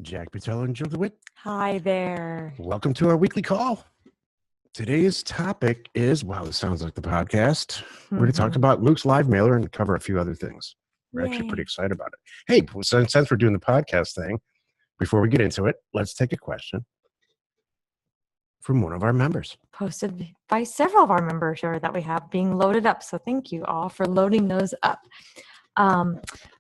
Jack Patel and Jill DeWitt. Hi there. Welcome to our weekly call. Today's topic is, wow, this sounds like the podcast. We're going to talk about Luke's live mailer and cover a few other things. We're actually pretty excited about it. Hey, since we're doing the podcast thing, before we get into it, let's take a question from one of our members. Posted by several of our members here that we have being loaded up. So thank you all for loading those up. All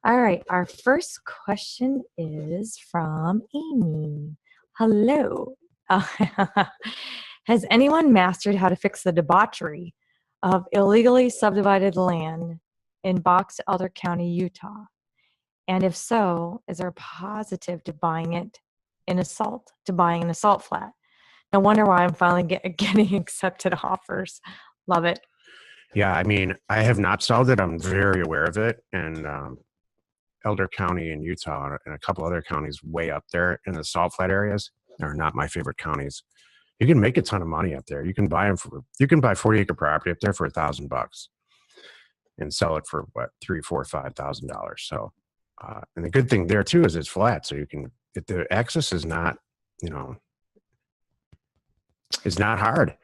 right. Our first question is from Amy. Hello. Has anyone mastered how to fix the debauchery of illegally subdivided land in Box Elder County, Utah? And if so, is there a positive to buying an assault flat? No wonder why I'm finally getting accepted offers. Love it. Yeah, I mean, I have not solved it. I'm very aware of it. And Elder County in Utah and a couple other counties way up there in the salt flat areas are not my favorite counties. You can make a ton of money up there. You can buy 40-acre property up there for $1,000 and sell it for what, $3,000, $4,000, $5,000. So, and the good thing there too is it's flat, so you can. If the access is not, it's not hard.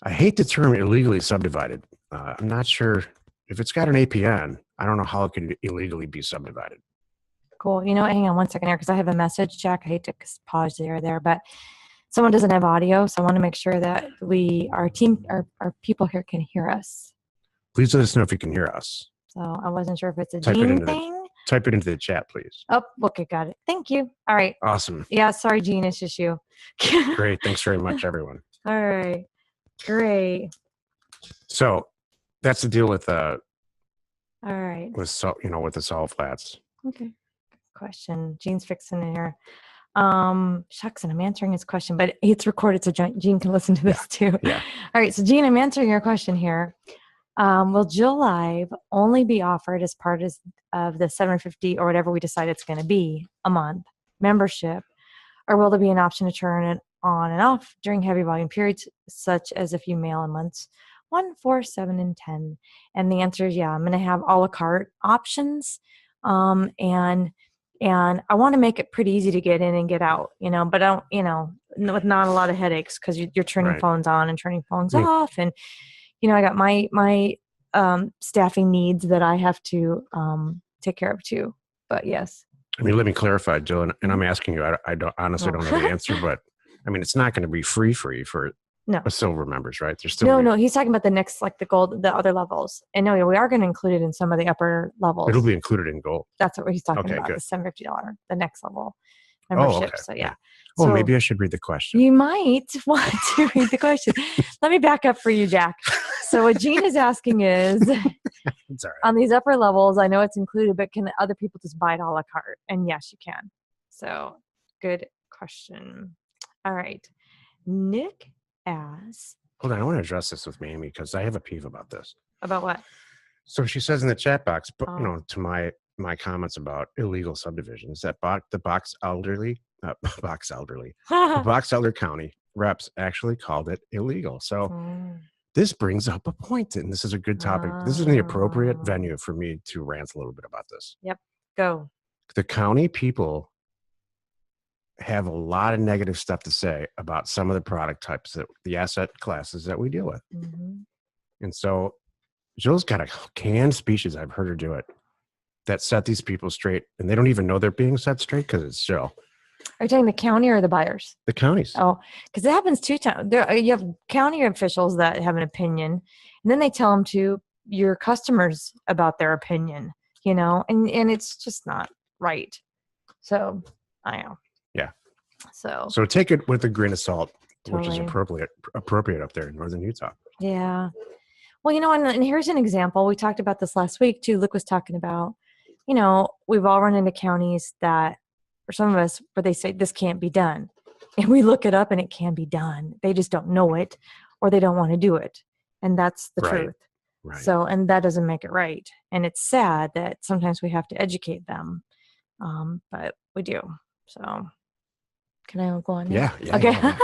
I hate the term illegally subdivided. I'm not sure if it's got an APN. I don't know how it could illegally be subdivided. Cool. Hang on one second here because I have a message, Jack. I hate to pause there, but someone doesn't have audio, so I want to make sure that our people here can hear us. Please let us know if you can hear us. So I wasn't sure if it's a Gene thing. Type it into the chat, please. Oh, okay, got it. Thank you. All right. Awesome. Yeah, sorry, Gene. It's just you. Great. Thanks very much, everyone. All right. Great. So that's the deal with all right. with the salt flats. Okay. Good question. Gene's fixing it here. Shucks, and I'm answering his question, but it's recorded so Gene can listen to this too. Yeah. All right. So Gene, I'm answering your question here. Will Jill Live only be offered as part of the $750 or whatever we decide it's going to be a month membership, or will there be an option to turn it on and off during heavy volume periods, such as a few mail in months 1, 4, 7, and 10? And the answer is yeah. I'm going to have a la carte options, and I want to make it pretty easy to get in and get out, but I don't, with not a lot of headaches because you're turning phones on and turning phones off, and I got my staffing needs that I have to take care of too. But yes. I mean, let me clarify, Jill, and I'm asking you. I honestly don't know the answer, but I mean, it's not going to be free for silver members, right? There's still no. He's talking about the next, like the gold, the other levels. And no, we are going to include it in some of the upper levels. It'll be included in gold. That's what he's talking about. Good. The $750, the next level membership. Okay. So yeah. Oh, so maybe I should read the question. You might want to read the question. Let me back up for you, Jack. So what Gene is asking is, it's all right. On these upper levels, I know it's included, but can other people just buy it a la carte? And yes, you can. So good question. All right. Nick asks. Hold on, I want to address this with Mamie because I have a peeve about this. About what? So she says in the chat box, but to my comments about illegal subdivisions, that the Box Elder County reps actually called it illegal. So this brings up a point, and this is a good topic. This is the appropriate venue for me to rant a little bit about this. Yep, go. The county people have a lot of negative stuff to say about some of the product types, the asset classes that we deal with. Mm-hmm. And so Jill's got a canned speeches, I've heard her do it, that set these people straight, and they don't even know they're being set straight because it's Jill. Are you talking the county or the buyers? The counties. Oh, because it happens 2 times. You have county officials that have an opinion, and then they tell them to your customers about their opinion, and it's just not right. So, I know. Yeah. So take it with a grain of salt, totally. Which is appropriate up there in northern Utah. Yeah. Well, and here's an example. We talked about this last week too. Luke was talking about, we've all run into counties that, or some of us, where they say this can't be done. And we look it up and it can be done. They just don't know it, or they don't want to do it. And that's the truth. Right. So, and that doesn't make it right. And it's sad that sometimes we have to educate them. But we do. So can I go on? Yeah. Okay. Yeah.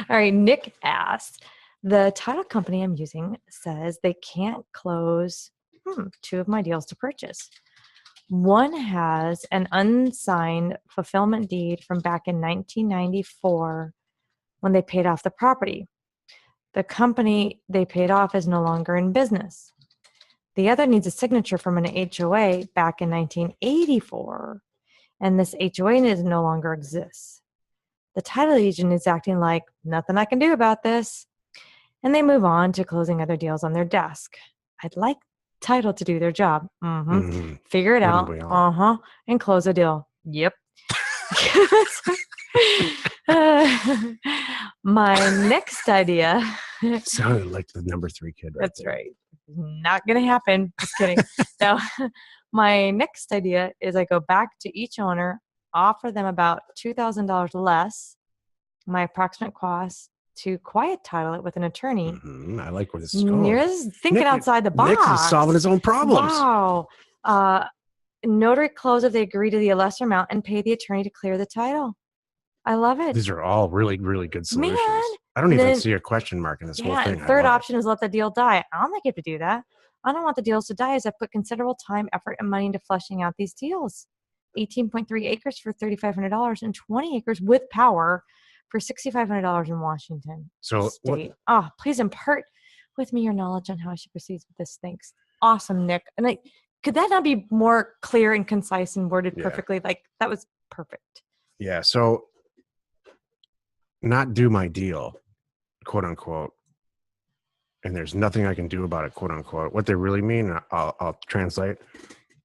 All right. Nick asked, the title company I'm using says they can't close 2 of my deals to purchase. One has an unsigned fulfillment deed from back in 1994 when they paid off the property. The company they paid off is no longer in business. The other needs a signature from an HOA back in 1984, and this HOA no longer exists. The title agent is acting like, nothing I can do about this, and they move on to closing other deals on their desk. I'd like title to do their job. Figure it out. And close a deal. Yep. My next idea. Sounded like the number 3 kid. That's right. Not going to happen. Just kidding. No. My next idea is I go back to each owner, offer them about $2,000 less, my approximate cost, to quiet title it with an attorney. I like where this is going. You're thinking outside the box. Nick is solving his own problems. Wow. Notary close if they agree to the lesser amount and pay the attorney to clear the title. I love it. These are all really, really good solutions. Man, I don't even see a question mark in this whole thing. Third option is let the deal die. I don't think you have to do that. I don't want the deals to die as I put considerable time, effort, and money into fleshing out these deals. 18.3 acres for $3,500 and 20 acres with power for $6,500 in Washington State. Please impart with me your knowledge on how I should proceed with this. Thanks. Awesome, Nick. And could that not be more clear and concise and worded perfectly? Like, that was perfect. Yeah. So, not do my deal, quote unquote, and there's nothing I can do about it, quote unquote. What they really mean, I'll translate.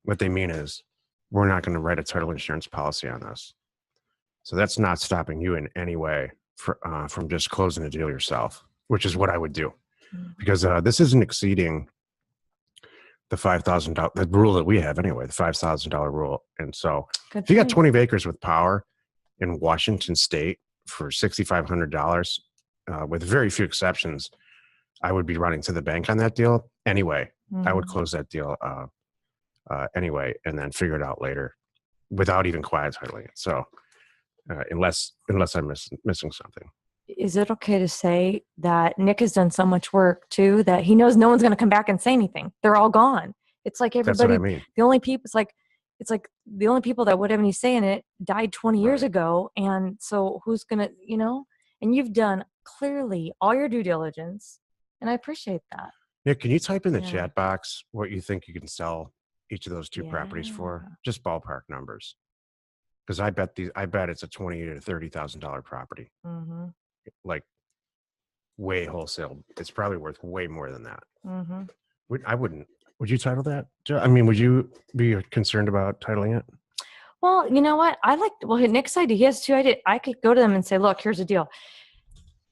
What they mean is, we're not going to write a title insurance policy on this. So that's not stopping you in any way from just closing the deal yourself, which is what I would do, because this isn't exceeding the $5,000, the rule that we have anyway, the $5,000 rule. And so if you got 20 acres with power in Washington State for $6,500, with very few exceptions, I would be running to the bank on that deal anyway. I would close that deal anyway, and then figure it out later without even quiet titling it. So unless I'm missing something. Is it okay to say that Nick has done so much work too that he knows no one's going to come back and say anything? They're all gone. It's like everybody. That's what I mean. The only people. It's like the only people that would have any say in it died 20 years ago, and so who's gonna, And you've done clearly all your due diligence, and I appreciate that. Nick, can you type in the chat box what you think you can sell each of those two properties for? Just ballpark numbers, because I bet it's a $20,000 to $30,000 property. Like way wholesale. It's probably worth way more than that. Would you title that? I mean, would you be concerned about titling it? Well, you know what? Nick's idea, he has 2 ideas. I could go to them and say, look, here's the deal.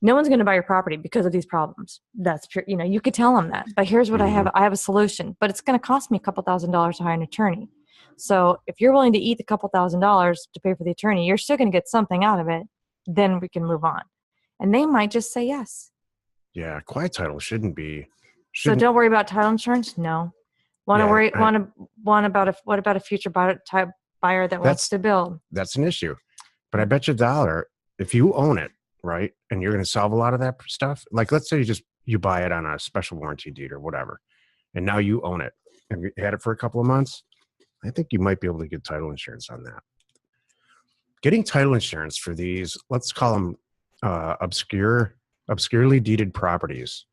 No one's going to buy your property because of these problems. That's pure. You could tell them that, but here's what I have. I have a solution, but it's going to cost me a couple $1,000s to hire an attorney. So if you're willing to eat the couple $1,000s to pay for the attorney, you're still going to get something out of it. Then we can move on. And they might just say yes. Yeah. Quiet title shouldn't be. So don't worry about title insurance. No. What about a future buyer that wants to build? That's an issue. But I bet you $1, if you own it, right, and you're going to solve a lot of that stuff. Like, let's say you buy it on a special warranty deed or whatever, and now you own it and you had it for a couple of months. I think you might be able to get title insurance on that. Getting title insurance for these, let's call them obscurely deeded properties,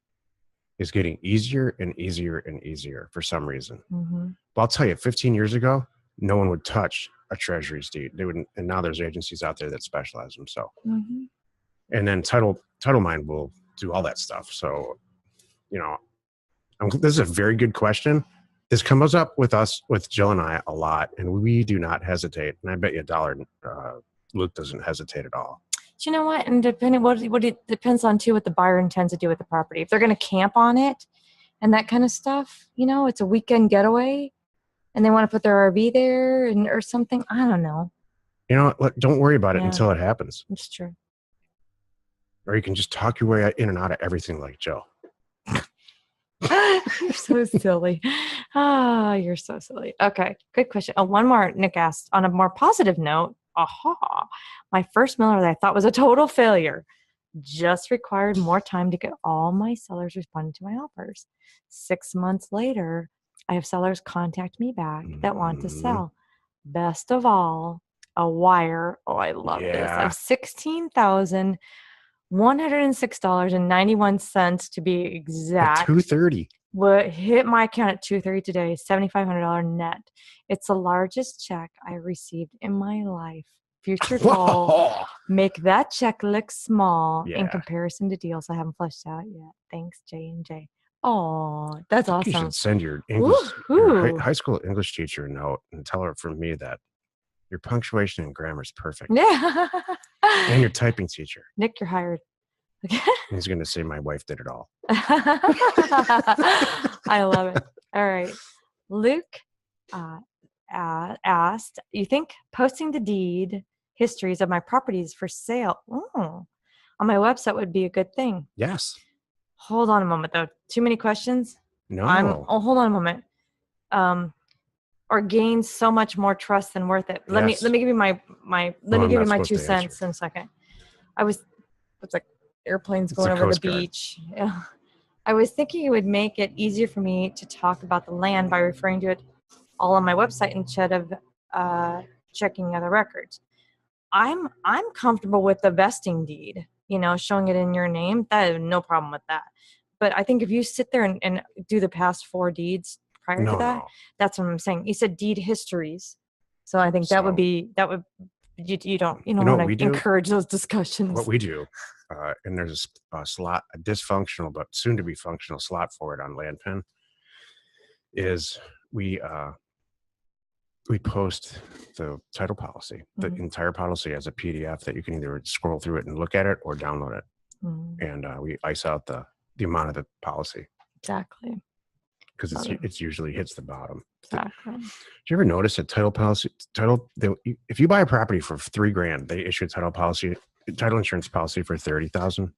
is getting easier and easier and easier for some reason. But I'll tell you, 15 years ago, no one would touch a treasury's deed. They wouldn't, and now there's agencies out there that specialize in them. So, and then Title Mind will do all that stuff. So, this is a very good question. This comes up with Jill and I a lot, and we do not hesitate. And I bet you $1, Luke doesn't hesitate at all. Do you know what? And depending what it depends on too what the buyer intends to do with the property. If they're going to camp on it and that kind of stuff, it's a weekend getaway, and they want to put their RV there or something. I don't know. Don't worry about it until it happens. It's true. Or you can just talk your way in and out of everything like Joe. You're so silly. You're so silly. Okay, good question. One more Nick asked on a more positive note. My first mailer that I thought was a total failure just required more time to get all my sellers responding to my offers. 6 months later, I have sellers contact me back that want to Mhm. sell. Best of all, a wire. Oh, I love this. Yeah. Of $16,106.91 to be At exact. 2:30. What hit my account at 2:30 today, $7,500 net. It's the largest check I received in my life. Future goal, Whoa. make that check look small in Yeah. comparison to deals I haven't fleshed out yet. Thanks, J&J. Oh, that's I think you awesome. should send your English, your Woohoo. high school English teacher a note and tell her from me that your punctuation and grammar is perfect. Yeah. And your typing teacher. Nick, you're hired. He's going to say my wife did it all. I love it. All right. Luke asked, you think posting the deed histories of my properties for sale on my website would be a good thing? Yes. Hold on a moment, though. Too many questions? No. Hold on a moment. Or gain so much more trust than worth it. Let me give you my let me give you my 2 cents in a second. It's like airplanes going over the beach. Yeah. I was thinking it would make it easier for me to talk about the land by referring to it all on my website instead of checking other records. I'm comfortable with the vesting deed, showing it in your name. That is no problem with that. But I think if you sit there and do the past 4 deeds prior to that, that's what I'm saying. You said deed histories. So I think that would you don't want to encourage those discussions. What we do, and there's a dysfunctional but soon to be functional slot for it on LandPen, is we post the title policy, the entire policy as a PDF that you can either scroll through it and look at it or download it. And we ice out the amount of the policy. Exactly. Because it's usually hits the bottom. Exactly. Did you ever notice that if you buy a property for $3,000, they issue a title insurance policy for $30,000?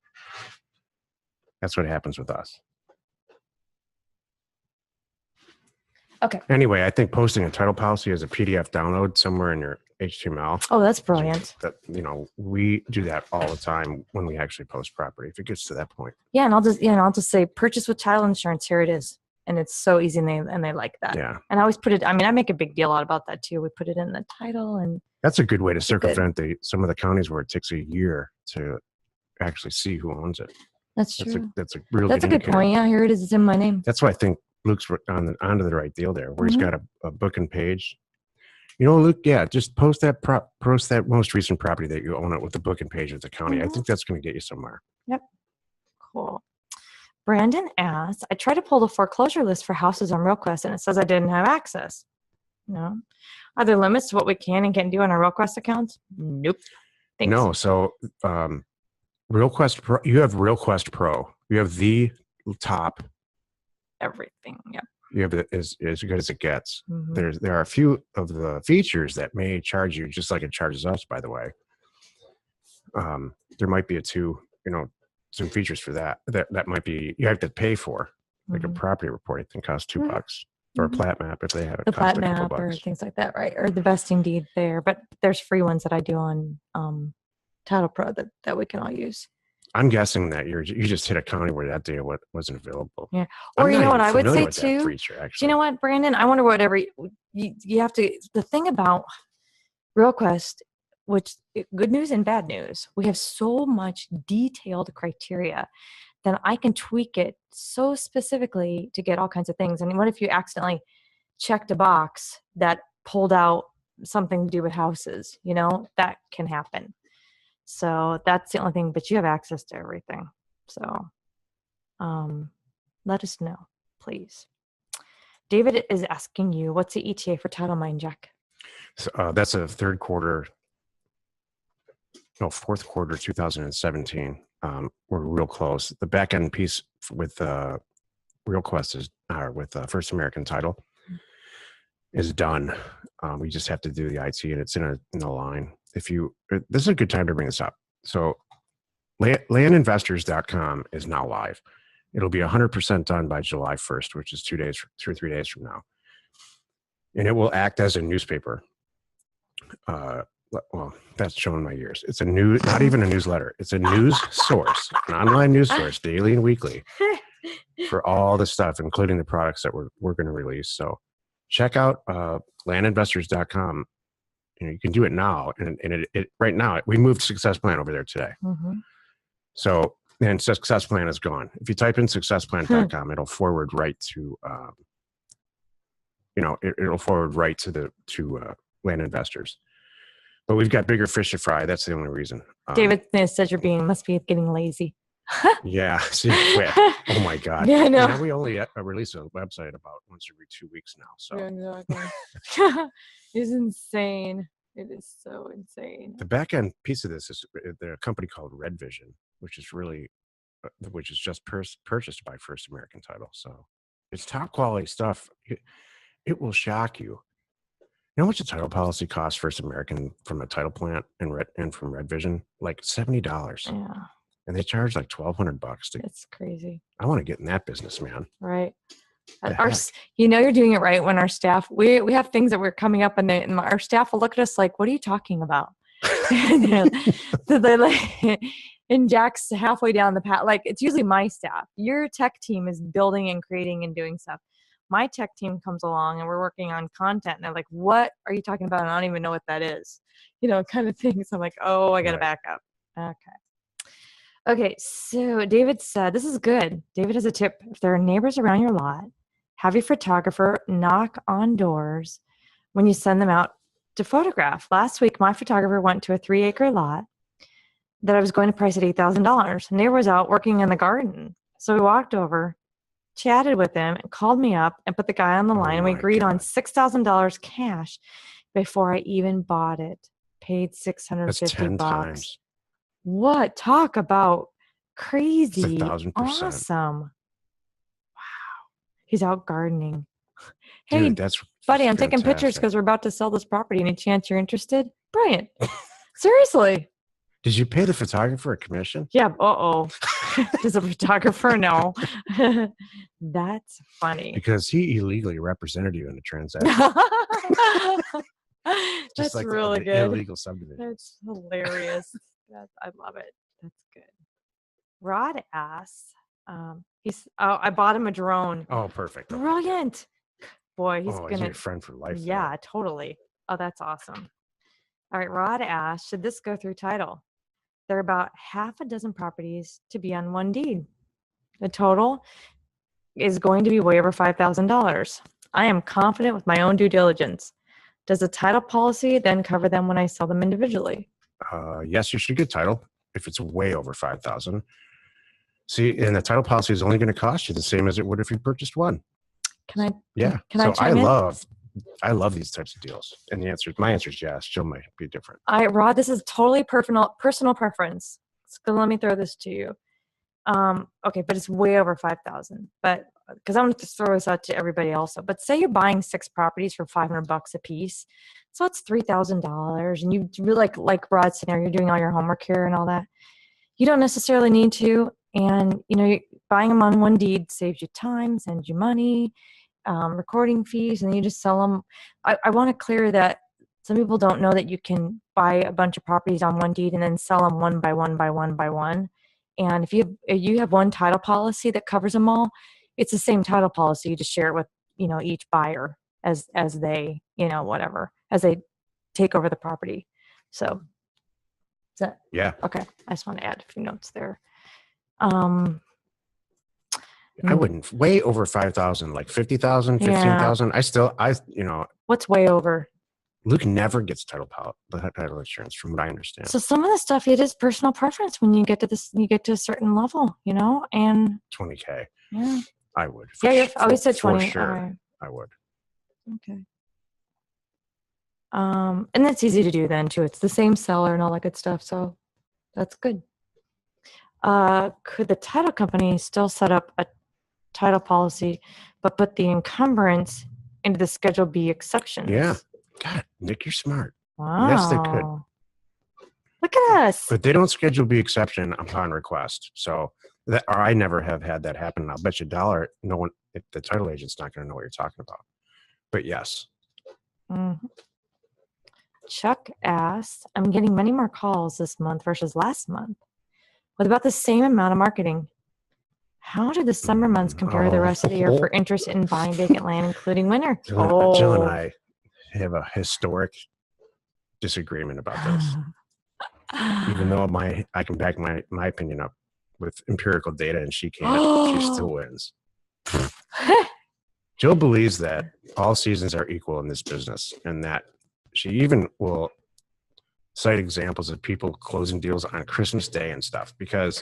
That's what happens with us. Okay. Anyway, I think posting a title policy as a PDF download somewhere in your HTML. Oh, that's brilliant. We do that all the time when we actually post property. If it gets to that point. Yeah, and I'll just say purchase with title insurance. Here it is, and it's so easy, and they like that. Yeah. And I always put it. I mean, I make a big deal out about that too. We put it in the title, and that's a good way to circumvent some of the counties where it takes a year to actually see who owns it. That's true. That's a good point. Yeah, here it is. It's in my name. That's why I think Luke's onto the right deal there, where he's got a booking page. Luke, yeah, just post that most recent property that you own it with the booking page of the county. I think that's going to get you somewhere. Yep. Cool. Brandon asks, I tried to pull the foreclosure list for houses on RealQuest, and it says I didn't have access. No. Are there limits to what we can and can't do on our RealQuest accounts? Nope. Thanks. No. So RealQuest Pro, you have RealQuest Pro. You have the top. Everything. Yep. You have as good as it gets. There are a few of the features that may charge you just like it charges us, by the way. There might be some features for that might be you have to pay for, like a property report. I think costs $2, or a plat map if they have it. The plat map or things like that, right? Or the vesting deed there. But there's free ones that I do on Title Pro that we can all use. I'm guessing that you just hit a county where that data wasn't available. Yeah. Or you know what I would say too? Feature, you know what, Brandon? I wonder whatever you have to. The thing about RealQuest, which good news and bad news, we have so much detailed criteria that I can tweak it so specifically to get all kinds of things. And what if you accidentally checked a box that pulled out something to do with houses? That can happen. So that's the only thing, but you have access to everything. So let us know, please. David is asking you, what's the ETA for Title Mine, Jack? So, that's a fourth quarter 2017. We're real close. The back end piece with RealQuest with First American Title is done. We just have to do the IT, and it's in the line. This is a good time to bring this up. So landinvestors.com is now live. It'll be 100% done by July 1st, which is 2 or 3 days from now. And it will act as a newspaper. Well, that's showing my years. It's not even a newsletter. It's a news source, an online news source, daily and weekly, for all the stuff, including the products that we're going to release. So check out landinvestors.com. You can do it now. And it right now, we moved Success Plan over there today. Mm-hmm. So, and Success Plan is gone. If you type in successplan.com, it'll forward right to, it'll forward right to Land Investors. But we've got bigger fish to fry. That's the only reason. David says must be getting lazy. Yeah. See, oh my God. Yeah, I know. And we only release a website about once every 2 weeks now. So yeah, exactly. It's insane. It is so insane. The back end piece of this is a company called Red Vision, which is just purchased by First American Title. So it's top quality stuff. It will shock you. You know how much a title policy costs First American from a title plant and from Red Vision? Like $70. Yeah. And they charge like $1,200 It's crazy. I want to get in that business, man. Right. You're doing it right when our staff, we have things that we're coming up and our staff will look at us like, what are you talking about? So they're like, and Jack's halfway down the path. Like, it's usually my staff. Your tech team is building and creating and doing stuff. My tech team comes along and we're working on content and they're like, what are you talking about? And I don't even know what that is, kind of thing. So I'm like, oh, I got to back up. Okay. So David said, this is good. David has a tip. If there are neighbors around your lot, have your photographer knock on doors when you send them out to photograph. Last week, my photographer went to a 3-acre lot that I was going to price at $8,000. The neighbor was out working in the garden. So we walked over, chatted with him, and called me up and put the guy on the line. And we agreed on $6,000 cash before I even bought it. Paid $650. That's 10 times. What? Talk about crazy. 1,000%. Awesome. Wow. He's out gardening. Hey, dude, that's buddy, I'm taking pictures because we're about to sell this property. Any chance you're interested? Brilliant. Seriously. Did you pay the photographer a commission? Yeah. Uh-oh. Does a photographer know? That's funny. Because he illegally represented you in the transaction. That's like really the good. Illegal subdivision. That's hilarious. I love it. That's good. Rod asks, I bought him a drone. Oh, perfect. Brilliant. Boy, he's he's your friend for life. Yeah, though. Totally. Oh, that's awesome. All right, Rod asks, should this go through title? There are about half a dozen properties to be on one deed. The total is going to be way over $5,000. I am confident with my own due diligence. Does the title policy then cover them when I sell them individually? Yes, you should get title if it's way over $5,000. See, and the title policy is only going to cost you the same as it would if you purchased one. Can I? Yeah. Can I chime in? I love these types of deals. And my answer is yes. Jill might be different. Rod, this is totally personal preference. So let me throw this to you. Okay, but it's way over 5,000. But because I'm going to throw this out to everybody also. But say you're buying 6 properties for $500 a piece, so it's $3,000, and you really like Rod's scenario, you're doing all your homework here and all that. You don't necessarily need to, and buying them on one deed saves you time, saves you money, recording fees, and you just sell them. I want to clear that some people don't know that you can buy a bunch of properties on one deed and then sell them one by one by one by one. And if you have one title policy that covers them all, it's the same title policy. You just share it with each buyer as they whatever as they take over the property. So is that okay? I just want to add a few notes there. I wouldn't way over 5,000, like 50,000, 15,000. What's way over? Luke never gets title insurance, from what I understand. So some of the stuff, it is personal preference when you get to a certain level, and $20K. Yeah, I would. You always said 20. For sure, right. I would. Okay. And that's easy to do then too. It's the same seller and all that good stuff, so that's good. Could the title company still set up a title policy, but put the encumbrance into the Schedule B exceptions? Yeah. God, Nick, you're smart. Wow. Yes, they could. Look at us. But they don't Schedule B exception upon request. So I never have had that happen. I'll bet you $1, no one, the title agent's not going to know what you're talking about. But yes. Mm-hmm. Chuck asks, I'm getting many more calls this month versus last month with about the same amount of marketing. How do the summer months compare to the rest of the year for interest in buying vacant land, including winter? Jill and I have a historic disagreement about this. Even though I can back my opinion up with empirical data and she can't, she still wins. Jill believes that all seasons are equal in this business, and that she even will cite examples of people closing deals on Christmas Day and stuff because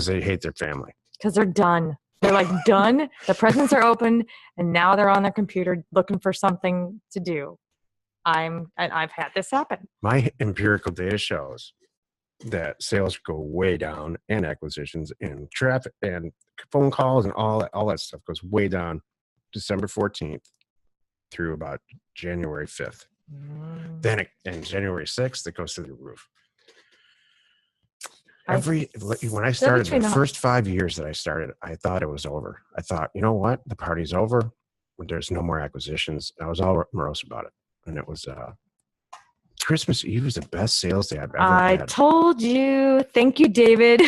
they hate their family. Because they're done. They're like done. The presents are open, and now they're on their computer looking for something to do. I've had this happen. My empirical data shows that sales go way down, and acquisitions and traffic and phone calls and all that stuff goes way down December 14th through about January 5th. Then and January 6th, it goes through the roof. When I started, the first 5 years that I started, I thought it was over. I thought, you know what? The party's over. There's no more acquisitions. I was all morose about it. And it was Christmas Eve was the best sales day I've ever had. I told you. Thank you, David.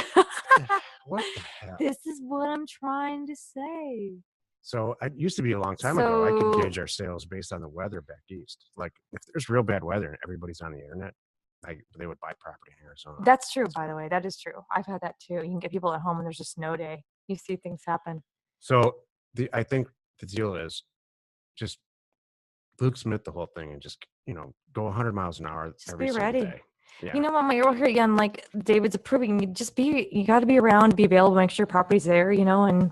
What the hell? This is what I'm trying to say. So it used to be a long time ago. I could gauge our sales based on the weather back east. Like if there's real bad weather and everybody's on the internet, they would buy property in Arizona. That's true, by the way. That is true. I've had that too. You can get people at home when there's a snow day. You see things happen. So I think the deal is just Luke Smith the whole thing and just, go 100 miles an hour every single day. Yeah. You know what, you're here again, like David's approving, you got to be around, be available, make sure your property's there, and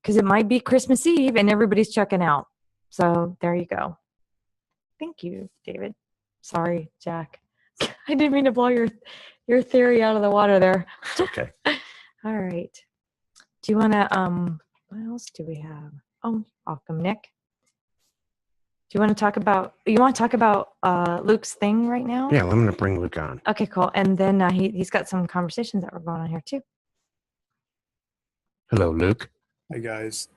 because it might be Christmas Eve and everybody's checking out. So there you go. Thank you, David. Sorry, Jack. I didn't mean to blow your theory out of the water there. It's okay. All right. Do you want to, what else do we have? Oh, welcome, Nick. Do you want to talk about Luke's thing right now? Yeah, I'm going to bring Luke on. Okay, cool. And then he's got some conversations that were going on here too. Hello, Luke. Hi, guys.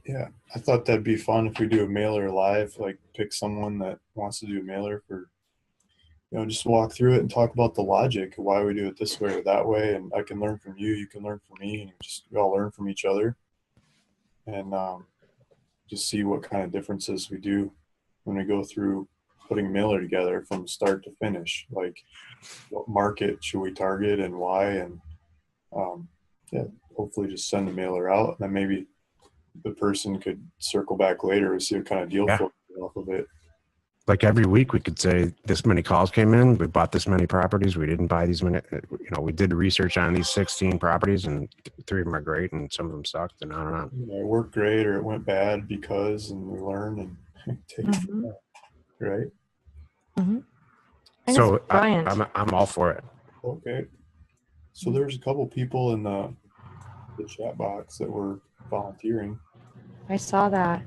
Yeah, I thought that'd be fun if we do a mailer live, like pick someone that wants to do a mailer for, just walk through it and talk about the logic of why we do it this way or that way. And I can learn from you, you can learn from me, and we all learn from each other. And just see what kind of differences we do when we go through putting a mailer together from start to finish. Like what market should we target and why? And hopefully just send the mailer out. And then maybe the person could circle back later and see what kind of deal flow off of it. Like every week we could say this many calls came in, we bought this many properties, we didn't buy these many, we did research on these 16 properties and 3 of them are great and some of them sucked and on and on. It worked great or it went bad because, and we learn and take it from there, right? Mm-hmm. So I'm all for it. Okay. So there's a couple people in the chat box that were volunteering. I saw that.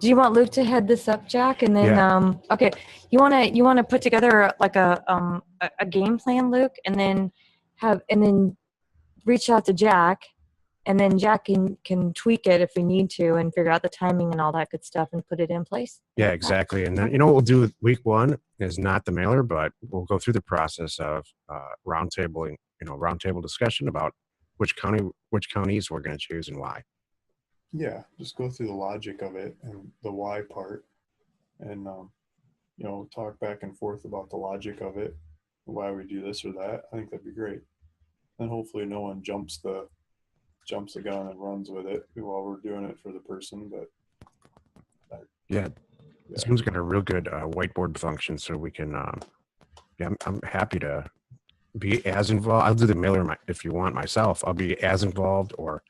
Do you want Luke to head this up, Jack? And then, okay, you want to put together like a game plan, Luke, and then reach out to Jack, and then Jack can tweak it if we need to and figure out the timing and all that good stuff and put it in place. Yeah, exactly. And then, what we'll do with week 1 is not the mailer, but we'll go through the process of roundtable discussion about which counties we're going to choose and why. Yeah, just go through the logic of it and the why part, and talk back and forth about the logic of it, why we do this or that. I think that'd be great. And hopefully no one jumps the gun and runs with it while we're doing it for the person. But Zoom's got a real good whiteboard function, so we can. I'm happy to be as involved. I'll do the mailer if you want myself. I'll be as involved or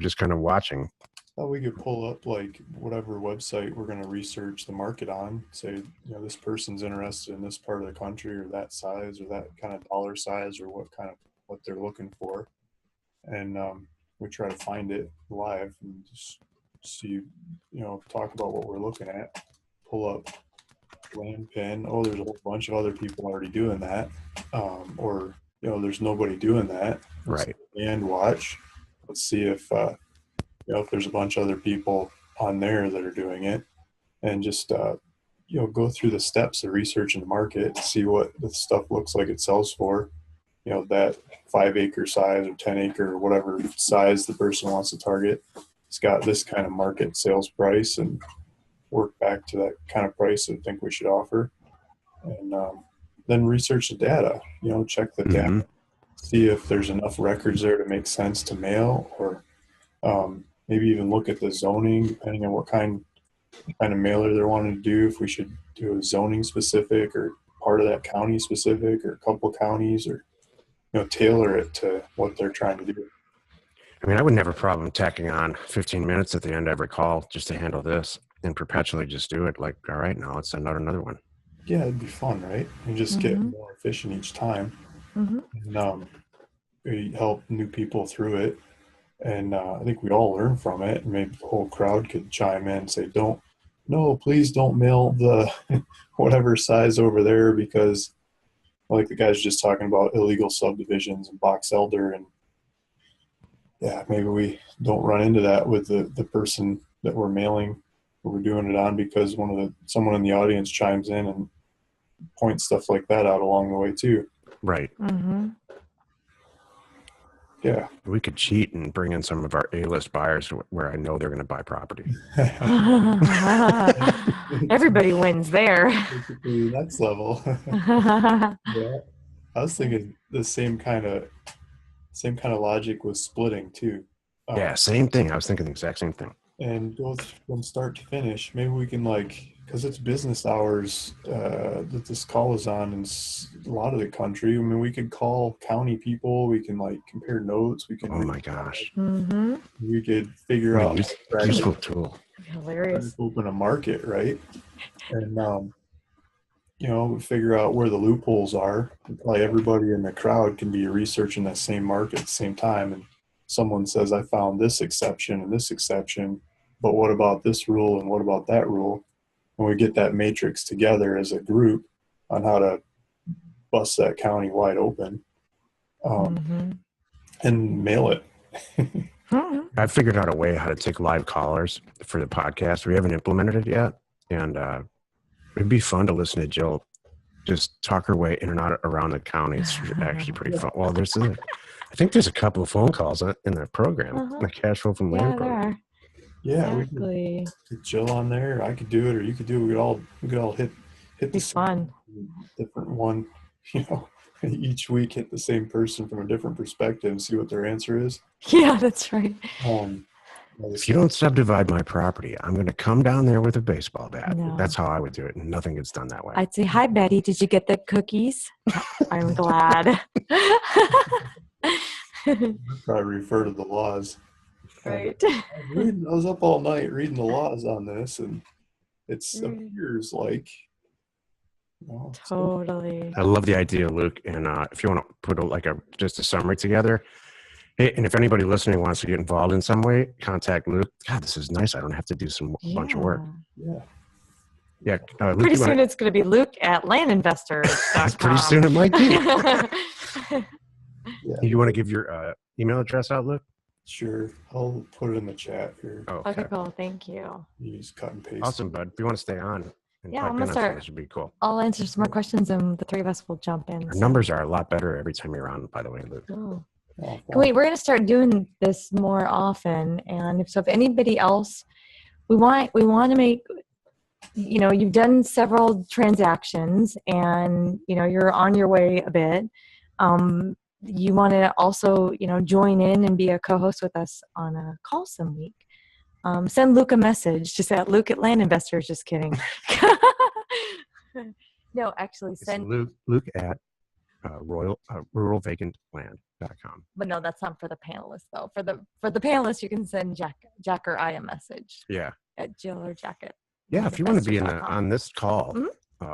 just kind of watching. We could pull up like whatever website we're going to research the market on. Say, this person's interested in this part of the country or that size or that kind of dollar size or what they're looking for. And we try to find it live and just see, talk about what we're looking at. Pull up land pin. Oh, there's a whole bunch of other people already doing that. Or, there's nobody doing that. Right. And watch. Let's see if there's a bunch of other people on there that are doing it, and just go through the steps of researching the market, see what the stuff looks like it sells for, that 5-acre size or 10-acre or whatever size the person wants to target. It's got this kind of market sales price, and work back to that kind of price I think we should offer. And then research the data, check the data, see if there's enough records there to make sense to mail, or maybe even look at the zoning, depending on what kind of mailer they're wanting to do, if we should do a zoning specific or part of that county specific or a couple counties, or tailor it to what they're trying to do. I mean, I wouldn't have a problem tacking on 15 minutes at the end of every call just to handle this and perpetually just do it. Like, all right, now let's send out another one. Yeah, it'd be fun, right? You just get more efficient each time. And we help new people through it. And I think we all learn from it. And maybe the whole crowd could chime in and say, please don't mail the whatever size over there, because like the guys just talking about illegal subdivisions and box elder, and maybe we don't run into that with the person that we're mailing or we're doing it on, because someone in the audience chimes in and points stuff like that out along the way too. Right. Yeah. We could cheat and bring in some of our A-list buyers where I know they're going to buy property. Everybody wins there. Basically, next level. Yeah. I was thinking the same kind of logic with splitting too. Yeah, same thing. I was thinking the exact same thing. And go from start to finish. Maybe we can, because it's business hours that this call is on in a lot of the country. I mean, we could call county people. We can compare notes. We can. Oh my gosh. We could figure out. Useful tool. Hilarious. Open a market, right? And we figure out where the loopholes are. Probably everybody in the crowd can be researching that same market at the same time, and someone says, I found this exception and this exception, but what about this rule and what about that rule? And we get that matrix together as a group on how to bust that county wide open, and mail it. I figured out a way how to take live callers for the podcast. We haven't implemented it yet, and it'd be fun to listen to Jill just talk her way in and out around the county. It's actually pretty fun. Well, I think there's a couple of phone calls in the program, the cash flow from land program. Yeah, exactly. We could get Jill on there. I could do it, or you could do it. We could all hit the fun. Different one, each week hit the same person from a different perspective and see what their answer is. Yeah, that's right. If you don't subdivide my property, I'm going to come down there with a baseball bat. No. That's how I would do it. And nothing gets done that way. I'd say, hi, Betty. Did you get the cookies? I'm glad. I'd probably refer to the laws. Right. I was up all night reading the laws on this, and it appears like. Totally. I love the idea, Luke. And if you want to put just a summary together, hey, and if anybody listening wants to get involved in some way, contact Luke. God, this is nice. I don't have to do bunch of work. Yeah. Luke, pretty soon it's going to be Luke at landinvestors.com. Pretty soon it might be. You want to give your email address out, Luke? Sure. I'll put it in the chat here. Oh, okay, cool. Thank you. You just cut and paste. Awesome, bud. If you want to stay on and I'm going to start. This would be cool. I'll answer some more questions and the three of us will jump in. Our numbers are a lot better every time you're on, by the way, Luke. Oh. Wait, we're going to start doing this more often. And if anybody else, we want to make, you've done several transactions and, you're on your way a bit. You want to also, join in and be a co-host with us on a call some week. Send Luke a message. Just at Luke at Land Investors. Just kidding. No, actually send Luke at ruralvacantland.com. But no, that's not for the panelists though. For the panelists, you can send Jack or I a message. Yeah. At Jill or Jack at. Yeah, if you want to be on this call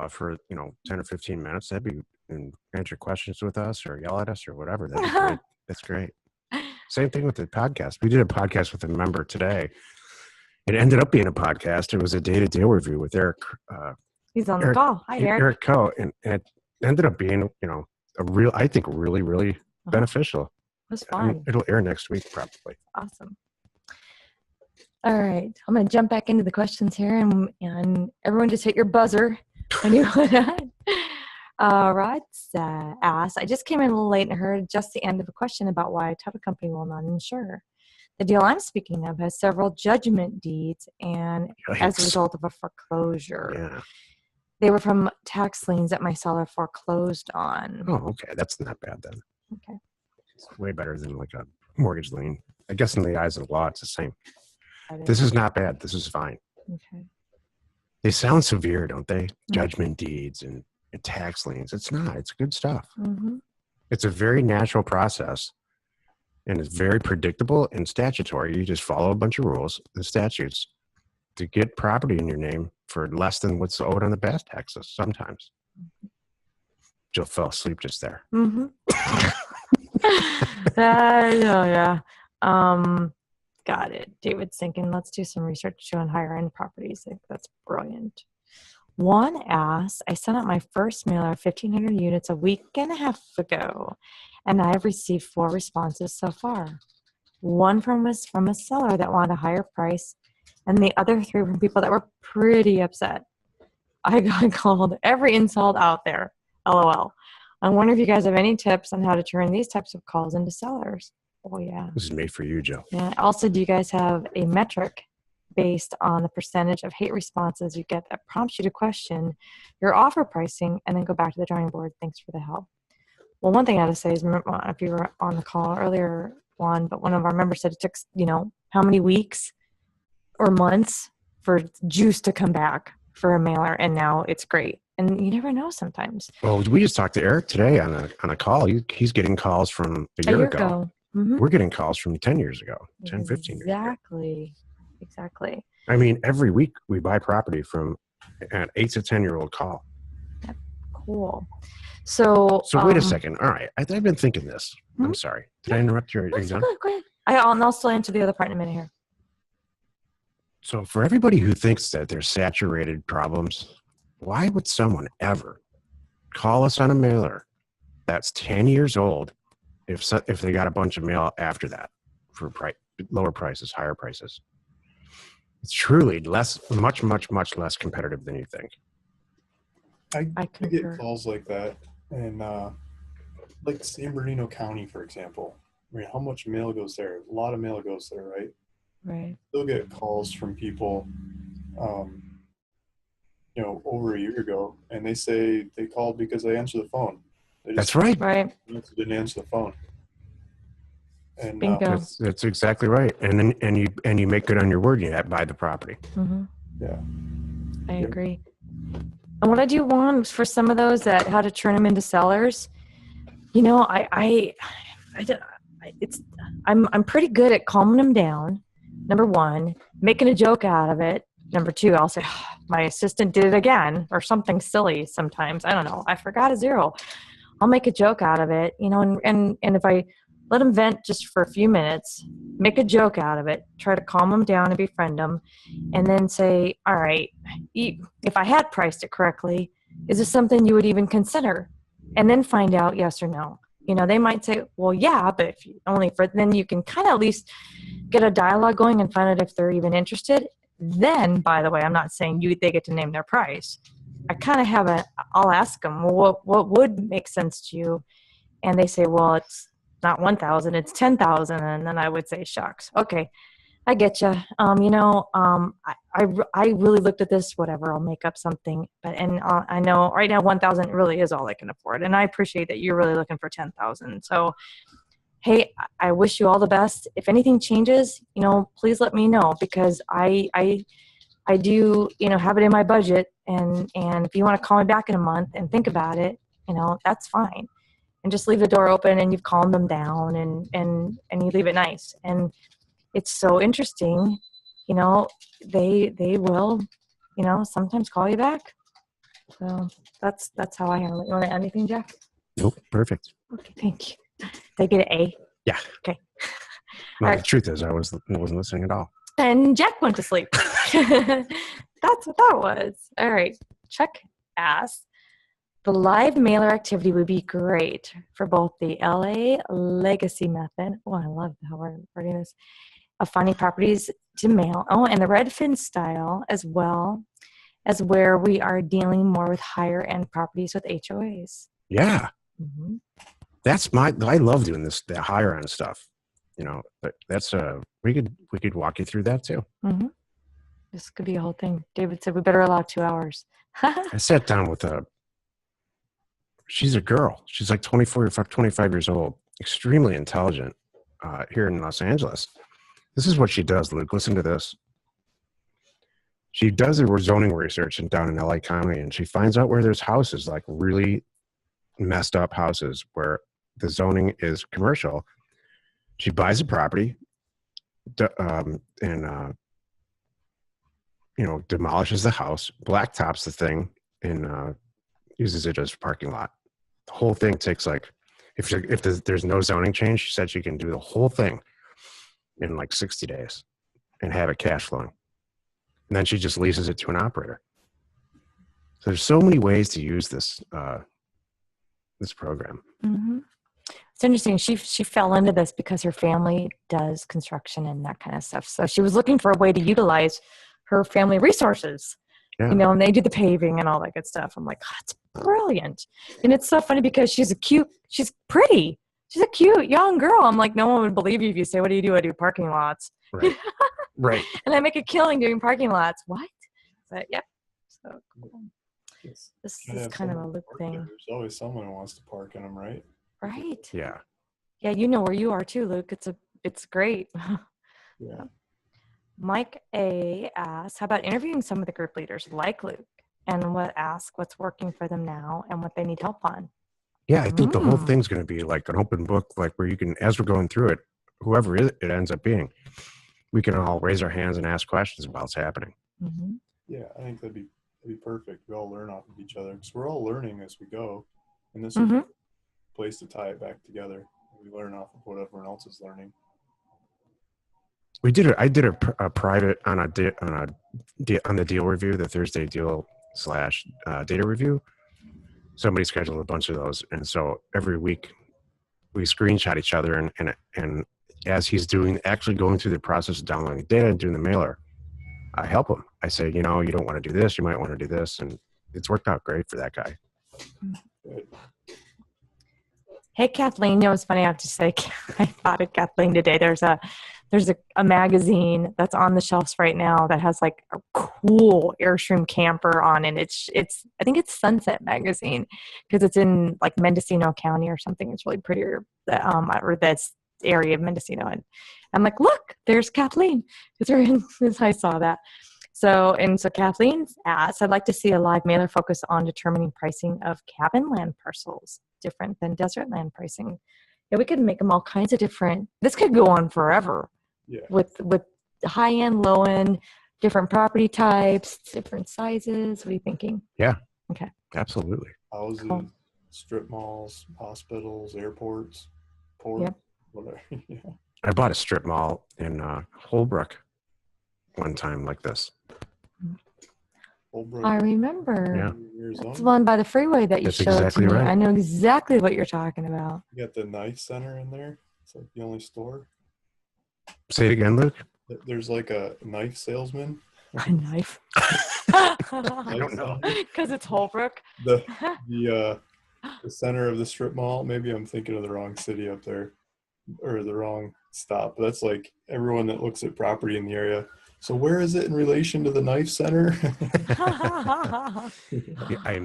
for 10 or 15 minutes, that'd be, and answer questions with us or yell at us or whatever. That'd be great. That's great. Same thing with the podcast. We did a podcast with a member today. It ended up being a podcast. It was a day-to-day review with Eric. He's on the call. Hi, Eric. Eric Coe, and it ended up being, I think really, really beneficial. It was fun. It'll air next week, probably. Awesome. All right. I'm going to jump back into the questions here, and everyone just hit your buzzer when you want to. Rod asked, I just came in a little late and heard just the end of a question about why a title company will not insure. The deal I'm speaking of has several judgment deeds and as a Yikes. result of a foreclosure. Yeah. They were from tax liens that my seller foreclosed on. Oh, okay. That's not bad then. Okay. It's way better than like a mortgage lien. I guess in the eyes of the law, it's the same. That This is not bad. This is fine. okay. They sound severe, don't they? Judgment deeds and tax liens. It's not. It's good stuff. Mm-hmm. It's a very natural process, and it's very predictable and statutory. You just follow a bunch of rules and statutes to get property in your name for less than what's owed on the back taxes sometimes. Jill fell asleep just there. Mm-hmm. Yeah. Got it. David's thinking, let's do some research on higher end properties. I think that's brilliant. Juan asks, I sent out my first mailer of 1,500 units a week and a half ago, and I have received 4 responses so far. One was from a seller that wanted a higher price, and the other 3 from people that were pretty upset. I got called every insult out there. LOL. I wonder if you guys have any tips on how to turn these types of calls into sellers. Oh, yeah. This is made for you, Joe. Yeah. Also, do you guys have a metric based on the percentage of hate responses you get that prompts you to question your offer pricing and then go back to the drawing board? Thanks for the help. Well, one thing I had to say is, remember, if you were on the call earlier, Juan, but one of our members said it took, how many weeks or months for juice to come back for a mailer, and now it's great. And you never know sometimes. Well, we just talked to Eric today on a call. He's getting calls from a year ago. Mm-hmm. We're getting calls from 10 years ago, 10, 15 years ago. Exactly. I mean, every week we buy property from an 8 to 10-year-old call. Yep. Cool. So wait a second. All right. I've been thinking this. I'm sorry. Did I interrupt you? Are you done? Go ahead. I'll still answer the other part in a minute here. So for everybody who thinks that there's saturated problems, why would someone ever call us on a mailer that's 10 years old if they got a bunch of mail after that for lower prices, higher prices? It's truly much less competitive than you think. I get calls like that, and like San Bernardino County, for example. I mean, how much mail goes there? A lot of mail goes there, right? Right. They'll get calls from people, over a year ago, and they say they called because they answered the phone. That's right. Right. Didn't answer the phone. And bingo. That's exactly right. And then you make good on your word. You buy the property. Mm-hmm. Yeah. I agree. And what I do want for some of those that how to turn them into sellers, I'm pretty good at calming them down. Number 1, making a joke out of it. Number 2, I'll say, oh, my assistant did it again, or something silly sometimes. I don't know. I forgot a 0. I'll make a joke out of it, and if I let them vent just for a few minutes, make a joke out of it, try to calm them down and befriend them, and then say, all right, if I had priced it correctly, is this something you would even consider? And then find out yes or no. They might say, well, yeah, but if you then you can kind of at least get a dialogue going and find out if they're even interested. Then, by the way, I'm not saying they get to name their price. I kind of I'll ask them, well, what would make sense to you? And they say, well, it's not 1,000, it's 10,000. And then I would say, shucks. Okay, I get you. I really looked at this, whatever, I'll make up something. And I know right now 1,000 really is all I can afford. And I appreciate that you're really looking for 10,000. So, hey, I wish you all the best. If anything changes, please let me know, because I do, have it in my budget. And if you want to call me back in a month and think about it, that's fine. And just leave the door open, and you've calmed them down, and you leave it nice. And it's so interesting, they will, sometimes call you back. So that's how I handle it. You want to add anything, Jack? Nope. Perfect. Okay, thank you. Did I get an A? Yeah. Okay. No, All the truth is I wasn't listening at all. And Jack went to sleep. That's what that was. All right. Chuck asks, the live mailer activity would be great for both the LA legacy method. Oh, I love how we're wording this. Of finding properties to mail. Oh, and the Redfin style as well as where we are dealing more with higher end properties with HOAs. Yeah. Mm-hmm. I love doing the higher end stuff. But that's we could walk you through that too. Mm-hmm. This could be a whole thing. David said we better allow 2 hours. I sat down with she's a girl. She's like 24 or 25 years old, extremely intelligent, here in Los Angeles. This is what she does, Luke. Listen to this. She does her zoning research down in LA County, and she finds out where there's houses, like really messed up houses where the zoning is commercial. She buys a property, and demolishes the house, blacktops the thing, and uses it as a parking lot. The whole thing takes if there's no zoning change, she said she can do the whole thing in like 60 days and have it cash flowing. And then she just leases it to an operator. So there's so many ways to use this program. Mm-hmm. It's interesting. She fell into this because her family does construction and that kind of stuff. So she was looking for a way to utilize her family resources. Yeah. And they do the paving and all that good stuff. I'm like, oh, that's brilliant. And it's so funny because she's pretty. She's a cute young girl. I'm like, no one would believe you if you say, what do you do? I do parking lots. Right. Right. And I make a killing doing parking lots. What? But yeah. So cool. Yes. This is kind of a Luke thing. There's always someone who wants to park in them, right? Right. Yeah. Yeah, you know where you are too, Luke. It's great. Yeah. Mike A asks, how about interviewing some of the group leaders like Luke and ask what's working for them now and what they need help on? Yeah, I think the whole thing's going to be like an open book, like where you can, as we're going through it, whoever it ends up being, we can all raise our hands and ask questions about what's happening. Mm-hmm. Yeah, I think that'd be perfect. We all learn off of each other because we're all learning as we go, and this is a place to tie it back together. We learn off of what everyone else is learning. I did a private on the deal review, the Thursday deal / data review. Somebody scheduled a bunch of those, and so every week we screenshot each other, and as he's actually going through the process of downloading data and doing the mailer, I help him. I say, you don't want to do this, you might want to do this, and it's worked out great for that guy. Good. Hey, Kathleen. It's funny. I have to say, I thought of Kathleen today. There's a magazine that's on the shelves right now that has like a cool Airstream camper on it. I think it's Sunset Magazine because it's in like Mendocino County or something. It's really prettier, or this area of Mendocino. And I'm like, look, there's Kathleen. I saw that. So Kathleen's asked, I'd like to see a live mailer focus on determining pricing of cabin land parcels, different than desert land pricing. Yeah, we could make them all kinds of different. This could go on forever. Yeah. With high end, low end, different property types, different sizes. What are you thinking? Yeah. Okay. Absolutely. Houses, strip malls, hospitals, airports, ports, Yep. whatever. Yeah. I bought a strip mall in Holbrook one time like this. Holbrook, I remember. Yeah. Arizona. That's the one by the freeway that you That's showed exactly to me. right. I know exactly what you're talking about. You got the knife center in there. It's like the only store. Say it again, Luke. There's like a knife salesman. A knife. I don't know. Because it's Holbrook. The center of the strip mall. Maybe I'm thinking of the wrong city up there, or the wrong stop. That's like everyone that looks at property in the area. So where is it in relation to the knife center? Yeah,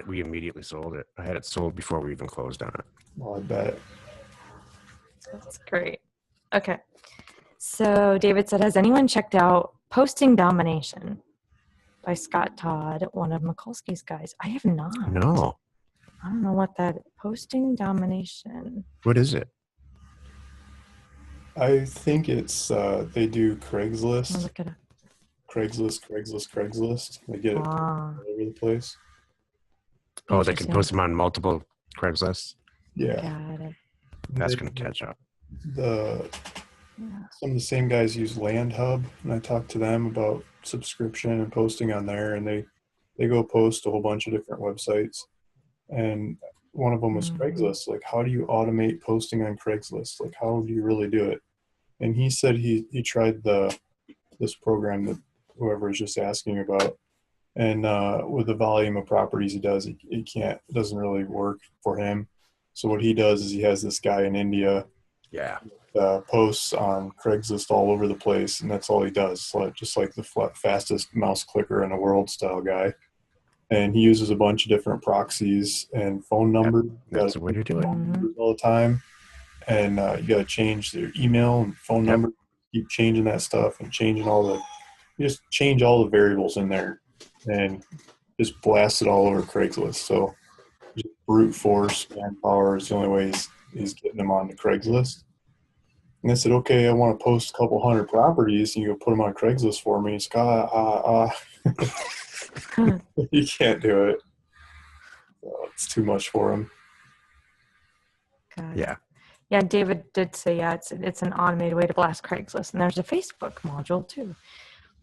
we immediately sold it. I had it sold before we even closed on it. Well, I bet. That's great. Okay. So David said, has anyone checked out Posting Domination by Scott Todd, one of Mikulski's guys? I have not. No. I don't know what that Posting Domination. What is it? I think it's they do I'll Craigslist. look it up. Craigslist. They get it all over the place. Oh, they can Interesting. post them on multiple Craigslists. Yeah. Got it. That's going to catch up. Some of the same guys use Land Hub, and I talked to them about subscription and posting on there, and they go post a whole bunch of different websites, and one of them was Craigslist. Like, how do you automate posting on Craigslist? Like, how do you really do it? And he said he tried this program that whoever is just asking about, And with the volume of properties he does, it doesn't really work for him. So what he does is he has this guy in India Yeah. posts on Craigslist all over the place, and that's all he does. Just like the fastest mouse clicker in the world style guy. And he uses a bunch of different proxies and phone numbers. That's the way to do it. All the time, and you got to change their email and phone number. Keep changing that stuff and changing you just change all the variables in there, and just blast it all over Craigslist. So just brute force manpower is the only way he's getting them onto Craigslist. And I said, okay, I want to post a couple hundred properties, and you go put them on Craigslist for me. He's like, you can't do it. So it's too much for him. Yeah. Yeah, David did say, it's an automated way to blast Craigslist. And there's a Facebook module, too.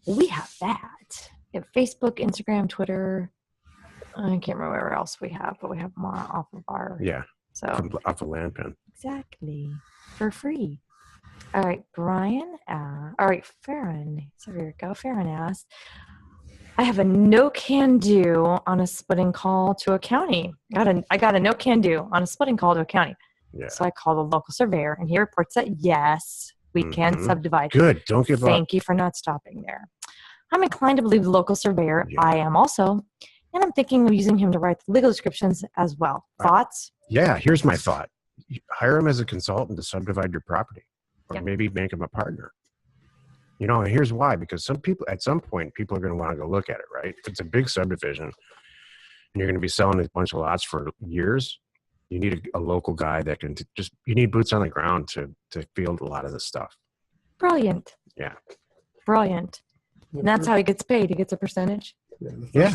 We have that. We have Facebook, Instagram, Twitter. I can't remember where else we have, but we have more off of our... Yeah. So Off the Landpin. Exactly. For free. All right, Brian. All right, Farron. So here we go. Farron asked, I have a no can do on a splitting call to a county. I got a no can do on a splitting call to a county. Yeah. So I call the local surveyor, and he reports that yes, we can subdivide. Good. Don't give up. Thank you for not stopping there. I'm inclined to believe the local surveyor. Yeah. I am also, and I'm thinking of using him to write the legal descriptions as well. Thoughts? Yeah. Here's my thought. You hire him as a consultant to subdivide your property, or maybe make him a partner. You know, and here's why, because at some point, people are going to want to go look at it, right? If it's a big subdivision and you're going to be selling a bunch of lots for years, you need a local guy that can you need boots on the ground to field a lot of this stuff. Brilliant. Yeah. Brilliant. And that's how he gets paid. He gets a percentage. Yeah,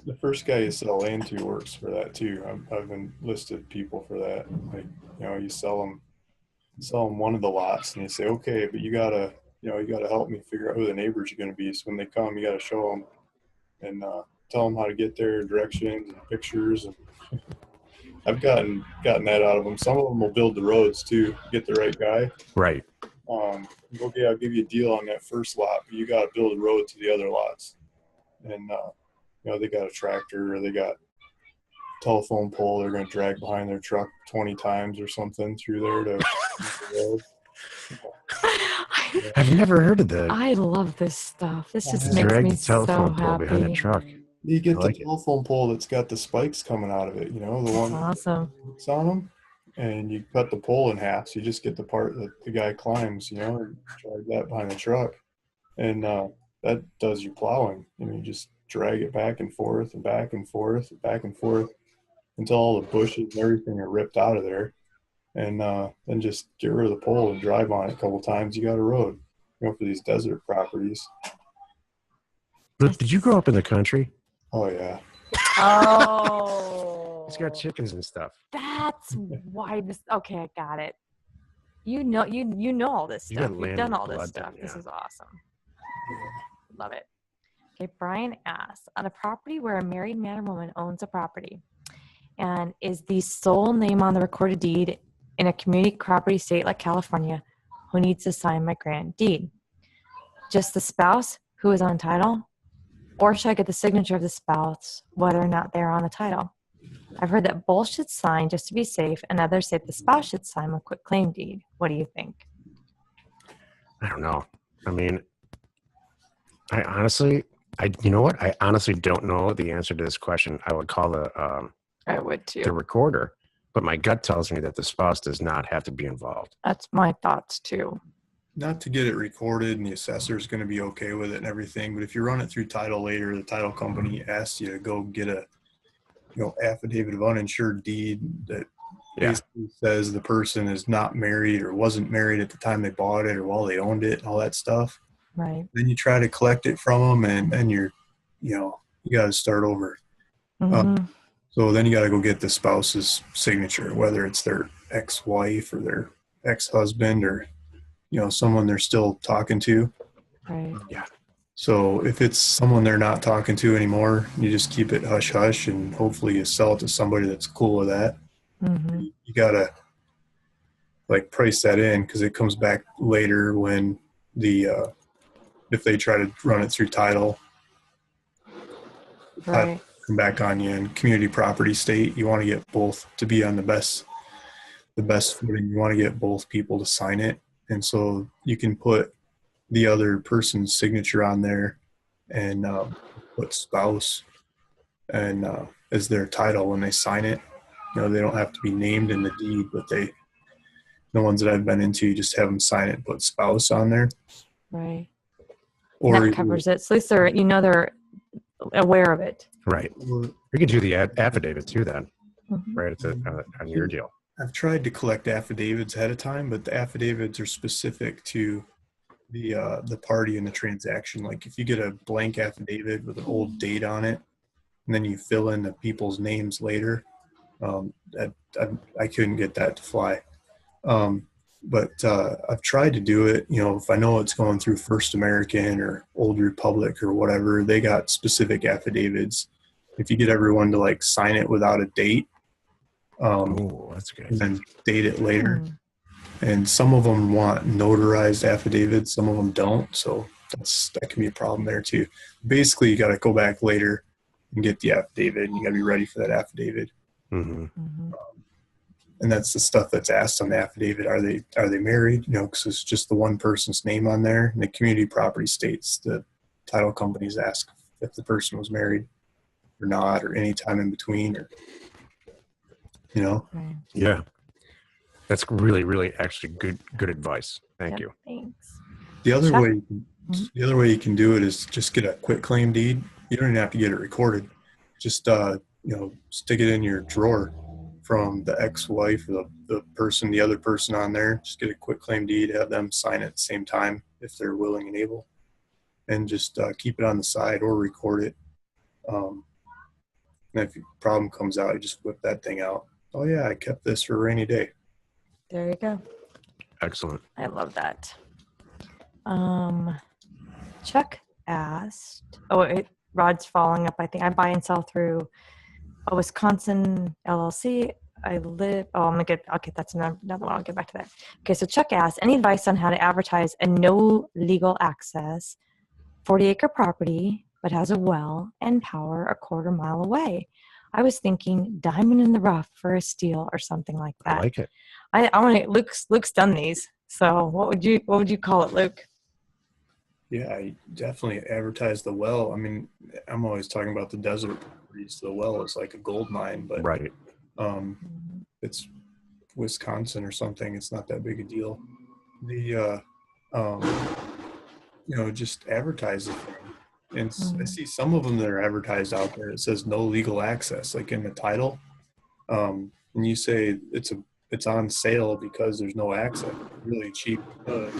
the first guy you sell land to works for that too. I've enlisted people for that. Like, you sell them one of the lots, and you say, okay, but you gotta help me figure out who the neighbors are going to be. So when they come, you got to show them and tell them how to get there, directions and pictures. And I've gotten that out of them. Some of them will build the roads too, get the right guy. Right. Okay, I'll give you a deal on that first lot, but you got to build a road to the other lots. And they got a tractor, or they got a telephone pole they're going to drag behind their truck 20 times or something through there to the road. I've never heard of that. I love this stuff. This just makes me so happy. Behind a truck. You get the telephone pole that's got the spikes coming out of it, the one awesome. that's on them, and you cut the pole in half, so you just get the part that the guy climbs, or drag that behind the truck, and that does your plowing. You just drag it back and forth and back and forth and back and forth until all the bushes and everything are ripped out of there. And then just get rid of the pole and drive on it a couple times. You got a road, for these desert properties. But did you grow up in the country? Oh yeah. Oh. It's got chickens and stuff. That's why this. Okay, I got it. You know all this stuff. You've done all this stuff. This is awesome. Love it. Okay, Brian asks, on a property where a married man or woman owns a property and is the sole name on the recorded deed in a community property state like California, who needs to sign my grant deed? Just the spouse who is on title? Or should I get the signature of the spouse, whether or not they're on the title? I've heard that both should sign just to be safe, and others say the spouse should sign a quick claim deed. What do you think? I don't know. I mean, I honestly don't know the answer to this question. I would call I would too. The recorder, but my gut tells me that the spouse does not have to be involved. That's my thoughts too. Not to get it recorded, and the assessor is going to be okay with it and everything. But if you run it through title later, the title company asks you to go get a, affidavit of uninsured deed that basically says the person is not married or wasn't married at the time they bought it or while they owned it and all that stuff. Right. Then you try to collect it from them, and then you got to start over. Mm-hmm. So then you got to go get the spouse's signature, whether it's their ex-wife or their ex-husband or, someone they're still talking to. Right. Yeah. So if it's someone they're not talking to anymore, you just keep it hush hush, and hopefully you sell it to somebody that's cool with that. Mm-hmm. You got to price that in, because it comes back later when if they try to run it through title. Right. come back on you. In community property state, you want to get both to be on the best footing. You want to get both people to sign it, and so you can put the other person's signature on there and put spouse and as their title when they sign it. They don't have to be named in the deed, but the ones that I've been into, you just have them sign it and put spouse on there. Right. Or that covers it. So at least they're aware of it. Right. You could do the affidavit too then, Mhm. right? It's on your deal. I've tried to collect affidavits ahead of time, but the affidavits are specific to the party in the transaction. Like if you get a blank affidavit with an old date on it, and then you fill in the people's names later, I couldn't get that to fly. But I've tried to do it. If I know it's going through First American or Old Republic or whatever, they got specific affidavits. If you get everyone to like sign it without a date, that's good. and then date it later. Mm. And some of them want notarized affidavits, some of them don't. So that can be a problem there too. Basically, you got to go back later and get the affidavit, and you got to be ready for that affidavit. Mm-hmm. Mm-hmm. And that's the stuff that's asked on the affidavit. Are they married? Because it's just the one person's name on there. And the community property states the title companies ask if the person was married or not, or any time in between, or Right. Yeah. That's really, really actually good advice. Thank you. Thanks. The other Chuck? way you can do it is just get a quitclaim deed. You don't even have to get it recorded. Just stick it in your drawer from the ex-wife or the other person on there. Just get a quitclaim deed, have them sign it at the same time if they're willing and able, and just keep it on the side or record it. And if a problem comes out, you just whip that thing out. Oh yeah, I kept this for a rainy day. There you go. Excellent. I love that. Chuck asked, Rod's following up. I think I buy and sell through a Wisconsin LLC. I'm gonna get, okay, that's another one. I'll get back to that. Okay, so Chuck asked, any advice on how to advertise a no legal access 40-acre property, but has a well and power a quarter mile away? I was thinking diamond in the rough for a steal or something like that. I like it. I want to. Luke's done these. So what would you call it, Luke? Yeah, I definitely advertise the well. I mean, I'm always talking about the desert properties. The well is like a gold mine, but Right. It's Wisconsin or something. It's not that big a deal. Just advertise it. And I see some of them that are advertised out there. It says no legal access, like in the title. And you say it's on sale because there's no access. Really cheap. You're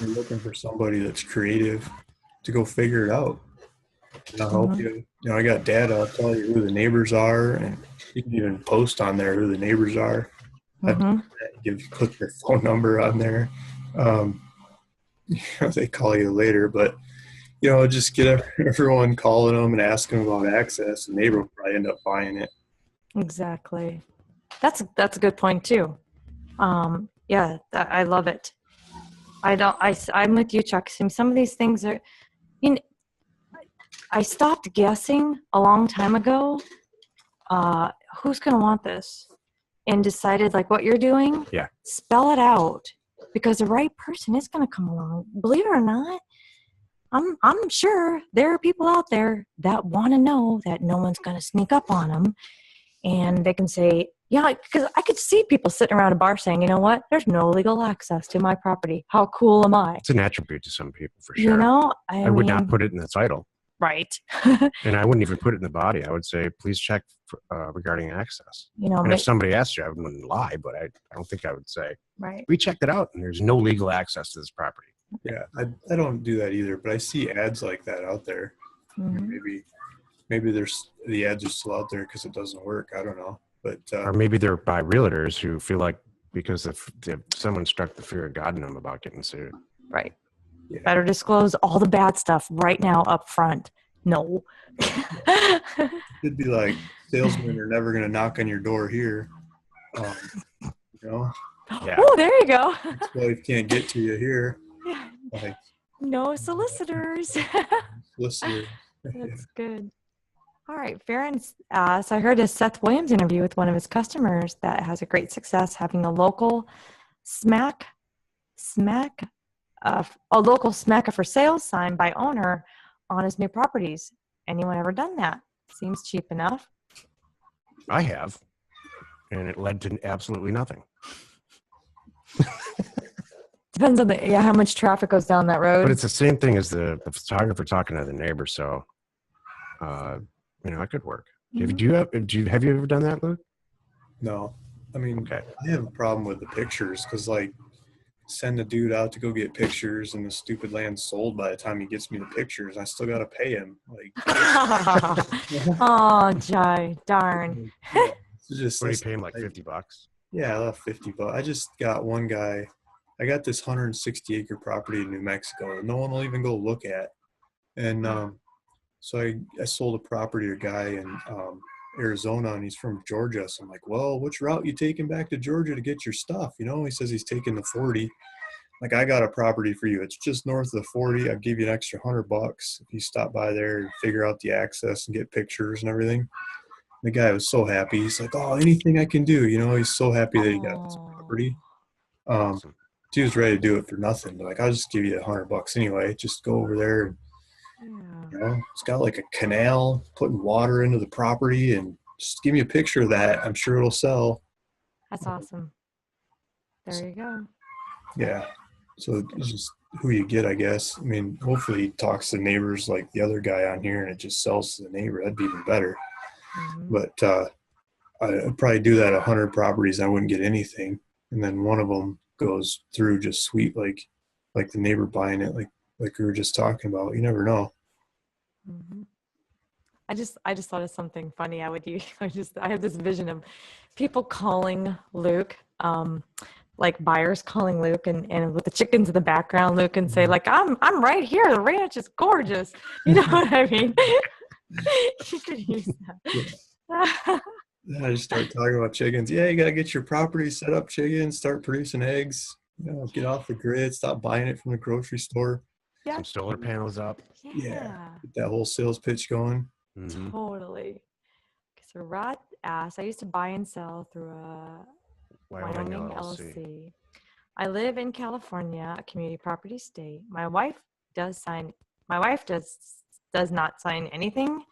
looking for somebody that's creative to go figure it out. And I'll help you. I got data. I'll tell you who the neighbors are, and you can even post on there who the neighbors are. Put their phone number on there. They call you later, but just get everyone calling them and asking them about access. The neighbor will probably end up buying it. Exactly. That's a good point too. I love it. I'm with you, Chuck. Some of these things are, I stopped guessing a long time ago. Who's going to want this? And decided like what you're doing. Yeah. Spell it out, because the right person is going to come along. Believe it or not, I'm sure there are people out there that want to know that no one's going to sneak up on them, and they can say, yeah, because I could see people sitting around a bar saying, you know what, there's no legal access to my property. How cool am I? It's an attribute to some people for sure. I would not put it in the title. Right. And I wouldn't even put it in the body. I would say, please check regarding access. And if somebody asked you, I wouldn't lie, but I don't think I would say, right, we checked it out and there's no legal access to this property. Yeah, I don't do that either, but I see ads like that out there. Maybe the ads are still out there because it doesn't work. I don't know. But or maybe they're by realtors who feel like because if someone struck the fear of God in them about getting sued. Right. Yeah. Better disclose all the bad stuff right now up front. No. It'd be like, salesmen are never going to knock on your door here. Yeah. Oh, there you go. Ex-wife can't get to you here. Yeah. Like, no solicitors. Solicitor. That's good. All right, Farron asks, I heard a Seth Williams interview with one of his customers that has a great success having a local smack, a local smack for sale sign by owner on his new properties. Anyone ever done that? Seems cheap enough. I have, and it led to absolutely nothing. Depends on how much traffic goes down that road. But it's the same thing as the photographer talking to the neighbor. So, it could work. Mhm. Have you ever done that, Luke? No, I mean, Okay. I have a problem with the pictures because, like, send a dude out to go get pictures, and the stupid land's sold by the time he gets me the pictures. I still gotta pay him. Like, Oh, Jai, darn. yeah, it's just What do you pay him, like $50? yeah, I left $50. I just got one guy. I got this 160-acre property in New Mexico that no one will even go look at, and so I sold a property to a guy in Arizona, and he's from Georgia. So I'm like, well, which route you taking back to Georgia to get your stuff? He says he's taking the 40. Like, I got a property for you. It's just north of the 40. I'll give you an extra $100 if you stop by there and figure out the access and get pictures and everything. The guy was so happy. He's like, oh, anything I can do. He's so happy that he got this property. Awesome. He was ready to do it for nothing. Like, I'll just give you $100 anyway. Just go over there. And, it's got like a canal putting water into the property, and just give me a picture of that. I'm sure it'll sell. That's awesome. There you go. Yeah. So it's just who you get, I guess. I mean, hopefully he talks to neighbors like the other guy on here and it just sells to the neighbor. That'd be even better. Mm-hmm. But I'd probably do that 100 properties. I wouldn't get anything. And then one of them goes through just sweet, like the neighbor buying it, like we were just talking about. You never know. Mm-hmm. I just thought of something funny I would use. I have this vision of people calling Luke, like buyers calling Luke and with the chickens in the background, Luke can say like, I'm right here. The ranch is gorgeous. You know what I mean? You could use that. Then I just start talking about chickens. Yeah, you got to get your property set up, chickens, start producing eggs, get off the grid, stop buying it from the grocery store. Yeah. Some solar panels up. Yeah. Get that whole sales pitch going. Mm-hmm. Totally. So Rod asks, I used to buy and sell through a Wyoming LLC. I live in California, a community property state. My wife does not sign anything.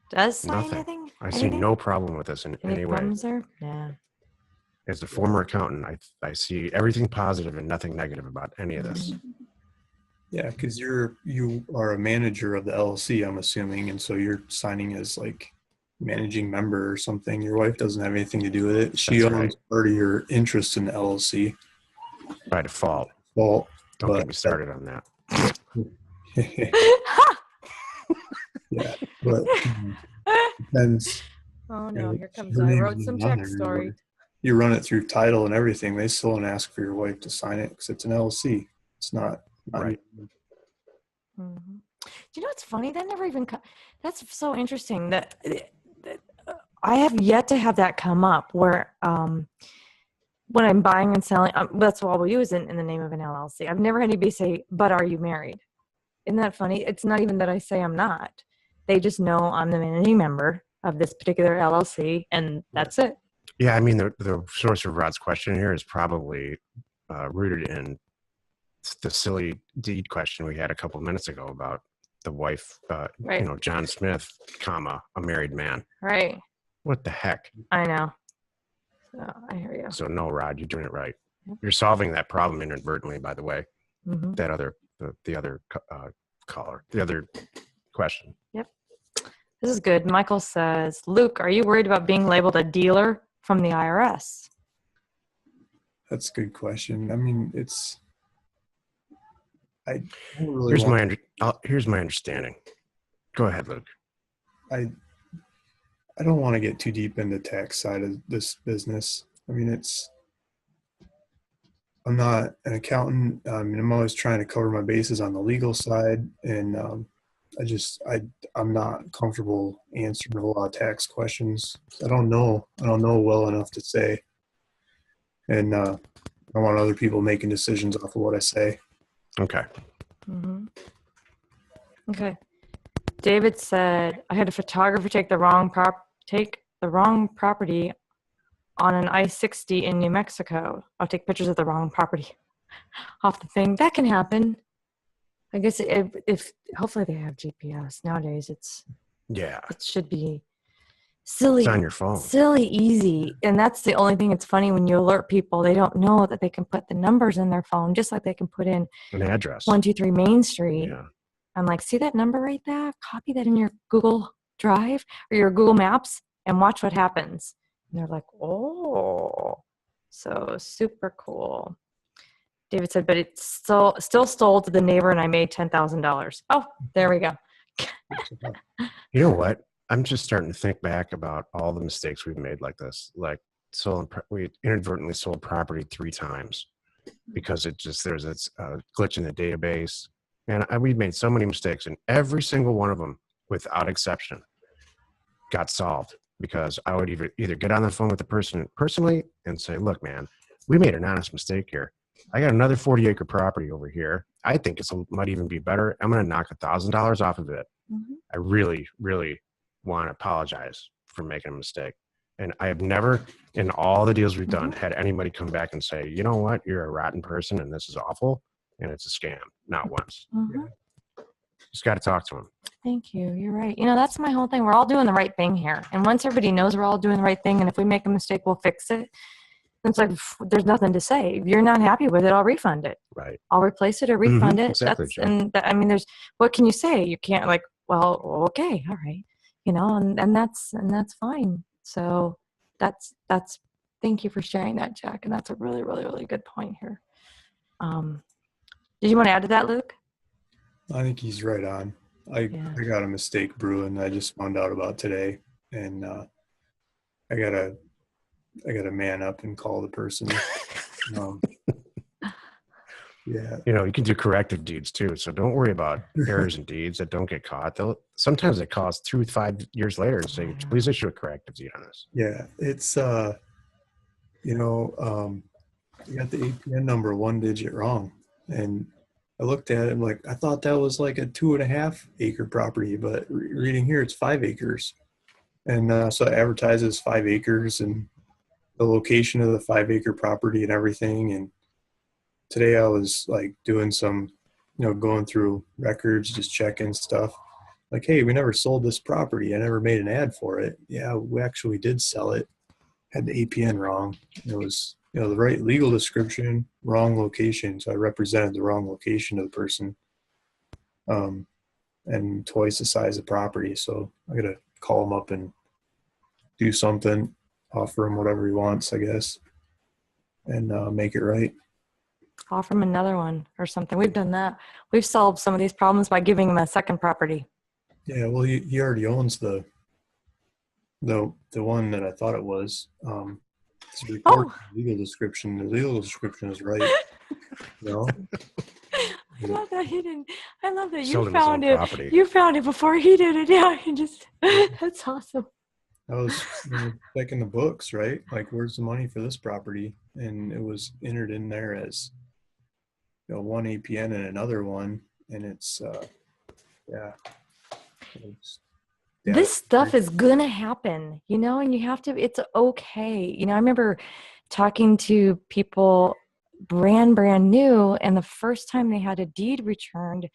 Does sign Nothing. anything? I see no problem with this in any way. Problems there? Yeah. As a former accountant, I see everything positive and nothing negative about any of this. Yeah, because you are a manager of the LLC, I'm assuming, and so you're signing as like managing member or something. Your wife doesn't have anything to do with it. She owns part of your interest in the LLC by default. Well, don't get me started on that. Yeah, but depends. Oh no, here comes I wrote some text story. You run it through title and everything. They still don't ask for your wife to sign it because it's an LLC. It's not right. Mm-hmm. Do you know what's funny? That never even. That's so interesting. That I have yet to have that come up where when I'm buying and selling, that's all we use in the name of an LLC. I've never had anybody say, "But are you married?" Isn't that funny? It's not even that I say I'm not. They just know I'm the managing member of this particular LLC, and that's it. Yeah, I mean, the source of Rod's question here is probably rooted in the silly deed question we had a couple of minutes ago about the wife, right. John Smith, comma, a married man. Right. What the heck? I know. So I hear you. So no, Rod, you're doing it right. Yep. You're solving that problem inadvertently, by the way. Mm-hmm. That other, the other caller, the other question. Yep. This is good. Michael says, Luke, are you worried about being labeled a dealer from the IRS? That's a good question. I mean, I don't really here's my understanding. Go ahead, Luke. I don't want to get too deep into the tax side of this business. I mean, I'm not an accountant. I'm always trying to cover my bases on the legal side, and I'm not comfortable answering a lot of tax questions. I don't know well enough to say, and I want other people making decisions off of what I say. Okay. Mm-hmm. Okay. David said, I had a photographer take the wrong property on an I-60 in New Mexico. I'll take pictures of the wrong property off the thing. That can happen. I guess if hopefully they have GPS nowadays. Yeah. It should be It's silly, on your phone. silly easy. And that's the only thing that's funny when you alert people. They don't know that they can put the numbers in their phone, just like they can put in An address. 123 Main Street. Yeah. I'm like, see that number right there? Copy that in your Google Drive or your Google Maps and watch what happens. And they're like, oh, so super cool. David said, but it's still stole to the neighbor and I made $10,000. Oh, there we go. You know what? I'm just starting to think back about all the mistakes we've made like this. Like we inadvertently sold property 3 times because there's this glitch in the database. And we've made so many mistakes, and every single one of them, without exception, got solved because I would either get on the phone with the person personally and say, look, man, we made an honest mistake here. I got another 40-acre property over here. I think it might even be better. I'm going to knock $1,000 off of it. Mm-hmm. I really, really want to apologize for making a mistake. And I have never, in all the deals we've done, had anybody come back and say, you know what, you're a rotten person and this is awful and it's a scam. Not once. Mm-hmm. Just got to talk to them. Thank you. You're right. That's my whole thing. We're all doing the right thing here. And once everybody knows we're all doing the right thing, and if we make a mistake, we'll fix it. It's like, there's nothing to say. If you're not happy with it, I'll refund it. Right. I'll replace it or refund it. Exactly. There's, what can you say? You can't well, okay, all right. And that's fine. So that's, thank you for sharing that, Jack. And that's a really, really, really good point here. Did you want to add to that, Luke? I think he's right on. I got a mistake brewing. I just found out about today, and I gotta man up and call the person. Yeah. You can do corrective deeds too. So don't worry about errors and deeds that don't get caught. Sometimes it calls 2 to 5 years later and say, please issue a corrective deed on this. Yeah. It's, you got the APN number 1 digit wrong. And I looked at it, I'm like, I thought that was like a 2.5 acre property, but reading here, it's 5 acres. And so it advertises 5 acres and the location of the 5 acre property and everything. And today I was like doing some, going through records, just checking stuff. Like, hey, we never sold this property. I never made an ad for it. Yeah, we actually did sell it. Had the APN wrong. It was, the right legal description, wrong location. So I represented the wrong location to the person. And twice the size of property. So I got to call him up and do something, offer him whatever he wants, I guess, and make it right. Offer him another one or something. We've done that. We've solved some of these problems by giving him a second property. Yeah, well, he already owns the one that I thought it was. It's recorded legal description. The legal description is right. I love that he didn't. I love that Sold you found it. Property. You found it before he did it. Yeah, that's awesome. I was checking the books, right? Like, where's the money for this property? And it was entered in there as one APN and another one, and it's this stuff is gonna happen, and you have to. It's okay. I remember talking to people brand new, and the first time they had a deed returned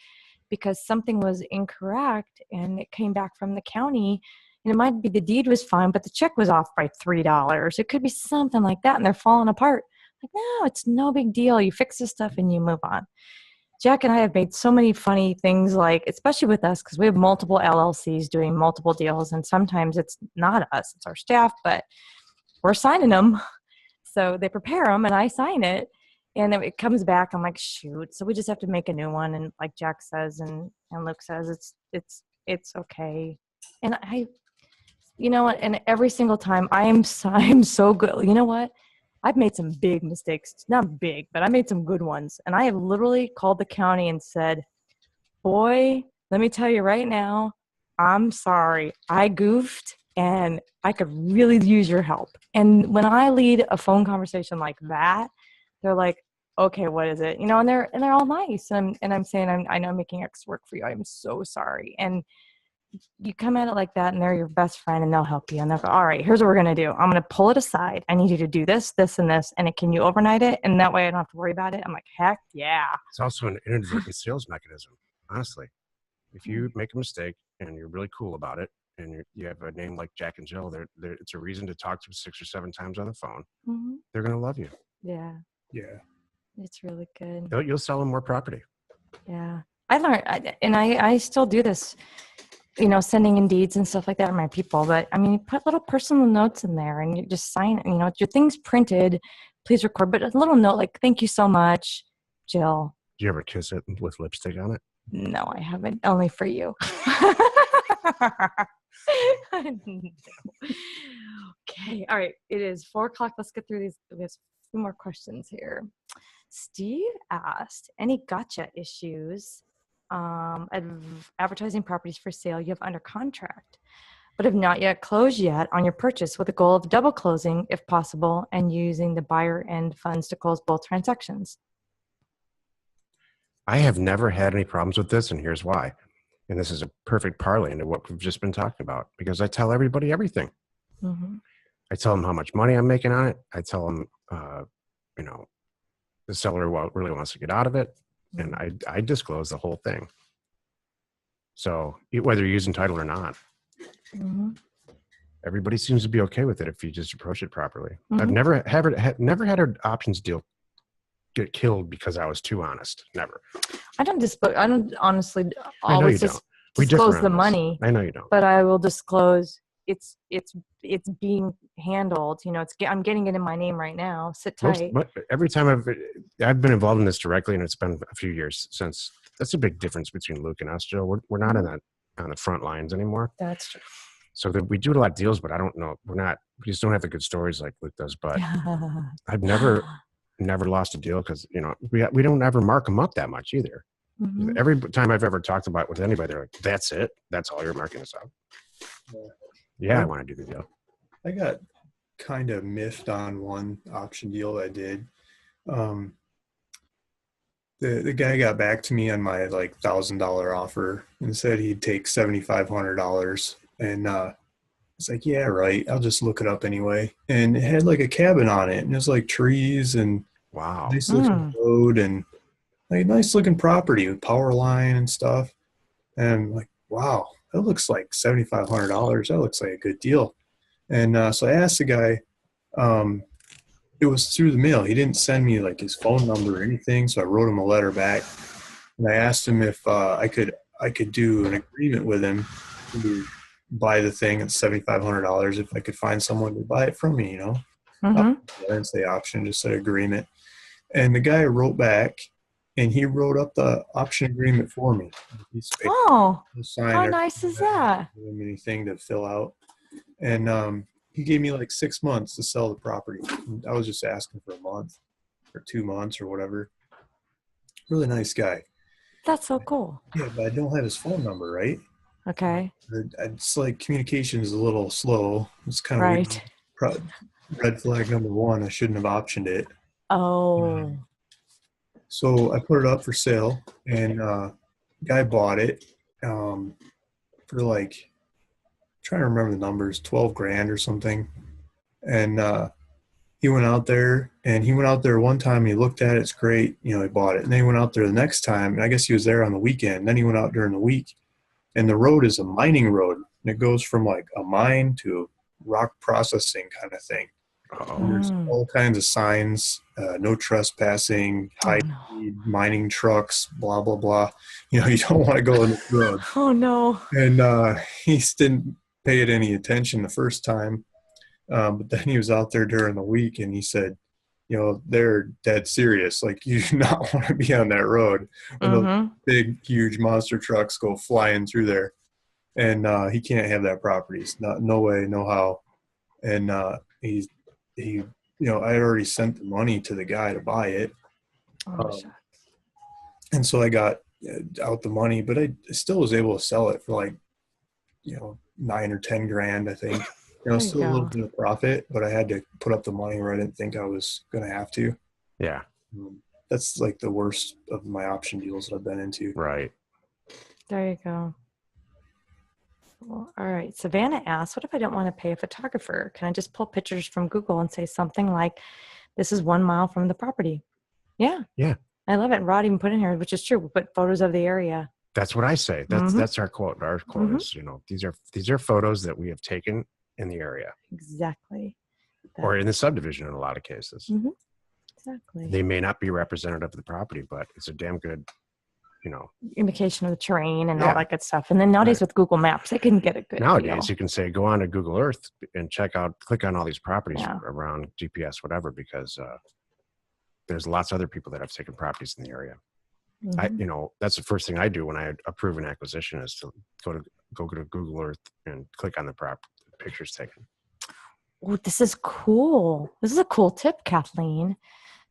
because something was incorrect, and it came back from the county. And it might be the deed was fine, but the check was off by $3. It could be something like that, and they're falling apart. Like, no, it's no big deal. You fix this stuff and you move on. Jack and I have made so many funny things, like, especially with us, because we have multiple LLCs doing multiple deals, and sometimes it's not us, it's our staff, but we're signing them. So they prepare them, and I sign it, and then it comes back. I'm like, shoot. So we just have to make a new one, and like Jack says, and Luke says, it's okay. And and every single time I'm so good. You know what? I've made some big mistakes. Not big, but I made some good ones. And I have literally called the county and said, boy, let me tell you right now, I'm sorry. I goofed and I could really use your help. And when I lead a phone conversation like that, they're like, okay, what is it? And they're all nice. And I'm saying, I know I'm making extra work for you. I'm so sorry. And you come at it like that, and they're your best friend, and they'll help you. And they'll go, all right, here's what we're going to do. I'm going to pull it aside. I need you to do this, this, and this. And can you overnight it? And that way I don't have to worry about it. I'm like, heck yeah. It's also an inadvertent sales mechanism, honestly. If you make a mistake and you're really cool about it, and you have a name like Jack and Jill, it's a reason to talk to them 6 or 7 times on the phone. Mm-hmm. They're going to love you. Yeah. Yeah. It's really good. You'll sell them more property. Yeah. I learned, and I still do this, sending in deeds and stuff like that to my people. But I mean, you put little personal notes in there and you just sign it. Your thing's printed, please record, but a little note like, thank you so much, Jill. Do you ever kiss it with lipstick on it? No, I haven't. Only for you. Okay. All right. It is 4:00. Let's get through these. We have a few more questions here. Steve asked, any gotcha issues advertising properties for sale you have under contract, but have not yet closed yet on your purchase, with a goal of double closing if possible and using the buyer end funds to close both transactions? I have never had any problems with this, and here's why. And this is a perfect parlay into what we've just been talking about, because I tell everybody everything. Mm-hmm. I tell them how much money I'm making on it. I tell them, the seller really wants to get out of it. And I disclose the whole thing. So whether you're using title or not, everybody seems to be okay with it if you just approach it properly. I've never had an options deal get killed because I was too honest. Never. I don't honestly always disclose the money. I know you don't. But I will disclose it's being handled. I'm getting it in my name right now. Sit tight. Every time I've been involved in this directly, and it's been a few years since. That's a big difference between Luke and us, Jill. We're not on the front lines anymore. That's true. So we do a lot of deals, but I don't know. We just don't have the good stories like Luke does. But I've never lost a deal because we don't ever mark them up that much either. Mm-hmm. Every time I've ever talked about it with anybody, they're like, "That's it. That's all you're marking us up." Yeah, I want to do the deal. I got kind of miffed on one option deal I did. The guy got back to me on my $1,000 offer and said he'd take $7,500, and it's like, yeah, right. I'll just look it up anyway. And it had a cabin on it, and it was trees and wow, nice looking road and nice looking property with power line and stuff. And I'm like, wow, that looks like $7,500. That looks like a good deal. And so I asked the guy. It was through the mail. He didn't send me his phone number or anything, so I wrote him a letter back, and I asked him if I could do an agreement with him to buy the thing at $7,500 if I could find someone to buy it from me. I didn't say option, just said agreement. And the guy wrote back, and he wrote up the option agreement for me. Oh, how nice is that? Anything to fill out, and he gave me 6 months to sell the property. I was just asking for a month or 2 months or whatever. Really nice guy. That's so cool. Yeah, but I don't have his phone number, right? Okay. It's communication is a little slow. It's kind of right. Weird. Red flag number 1, I shouldn't have optioned it. Oh. So I put it up for sale, and guy bought it for trying to remember the numbers, $12,000 or something. And he went out there one time, and he looked at it. It's great. He bought it. And then he went out there the next time, and I guess he was there on the weekend. Then he went out during the week, and the road is a mining road. And it goes from a mine to rock processing kind of thing. And there's all kinds of signs, no trespassing, high speed mining trucks, blah, blah, blah. You don't want to go on this road. Oh, no. And he didn't pay it any attention the first time. But then he was out there during the week, and he said, they're dead serious. You do not want to be on that road when those big, huge monster trucks go flying through there. And he can't have that property. It's no way, no how. And he I had already sent the money to the guy to buy it. And so I got out the money, but I still was able to sell it for $9 or $10,000, I think. Still a little bit of profit, but I had to put up the money where I didn't think I was going to have to. Yeah. That's the worst of my option deals that I've been into. Right. There you go. Cool. All right. Savannah asks, what if I don't want to pay a photographer? Can I just pull pictures from Google and say something like, this is 1 mile from the property? Yeah. Yeah. I love it. Rod even put in here, which is true. We put photos of the area. That's what I say. That's our quote. Our quote is, these are photos that we have taken in the area. Exactly. Or in the subdivision in a lot of cases. Exactly. They may not be representative of the property, but it's a damn good, indication of the terrain and all that good stuff. And then nowadays with Google Maps, they can get a good Nowadays, deal. you can say, go on to Google Earth and click on all these properties around GPS, whatever, because there's lots of other people that have taken properties in the area. That's the first thing I do when I approve an acquisition is to go to Google Earth and click on the pictures taken. Oh, this is cool. This is a cool tip, Kathleen.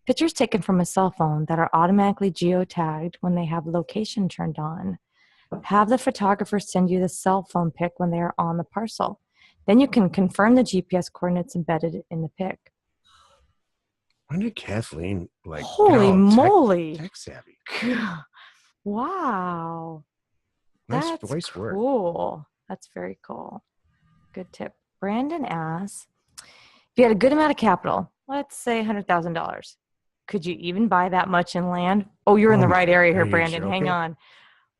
Pictures taken from a cell phone that are automatically geotagged when they have location turned on. Have the photographer send you the cell phone pic when they are on the parcel. Then you can confirm the GPS coordinates embedded in the pic. When did Kathleen Holy moly! Tech savvy. Wow. Nice voice work. Cool. That's very cool. Good tip. Brandon asks, if you had a good amount of capital, let's say $100,000, could you even buy that much in land? Oh, you're in the right area here, Brandon. Hang on.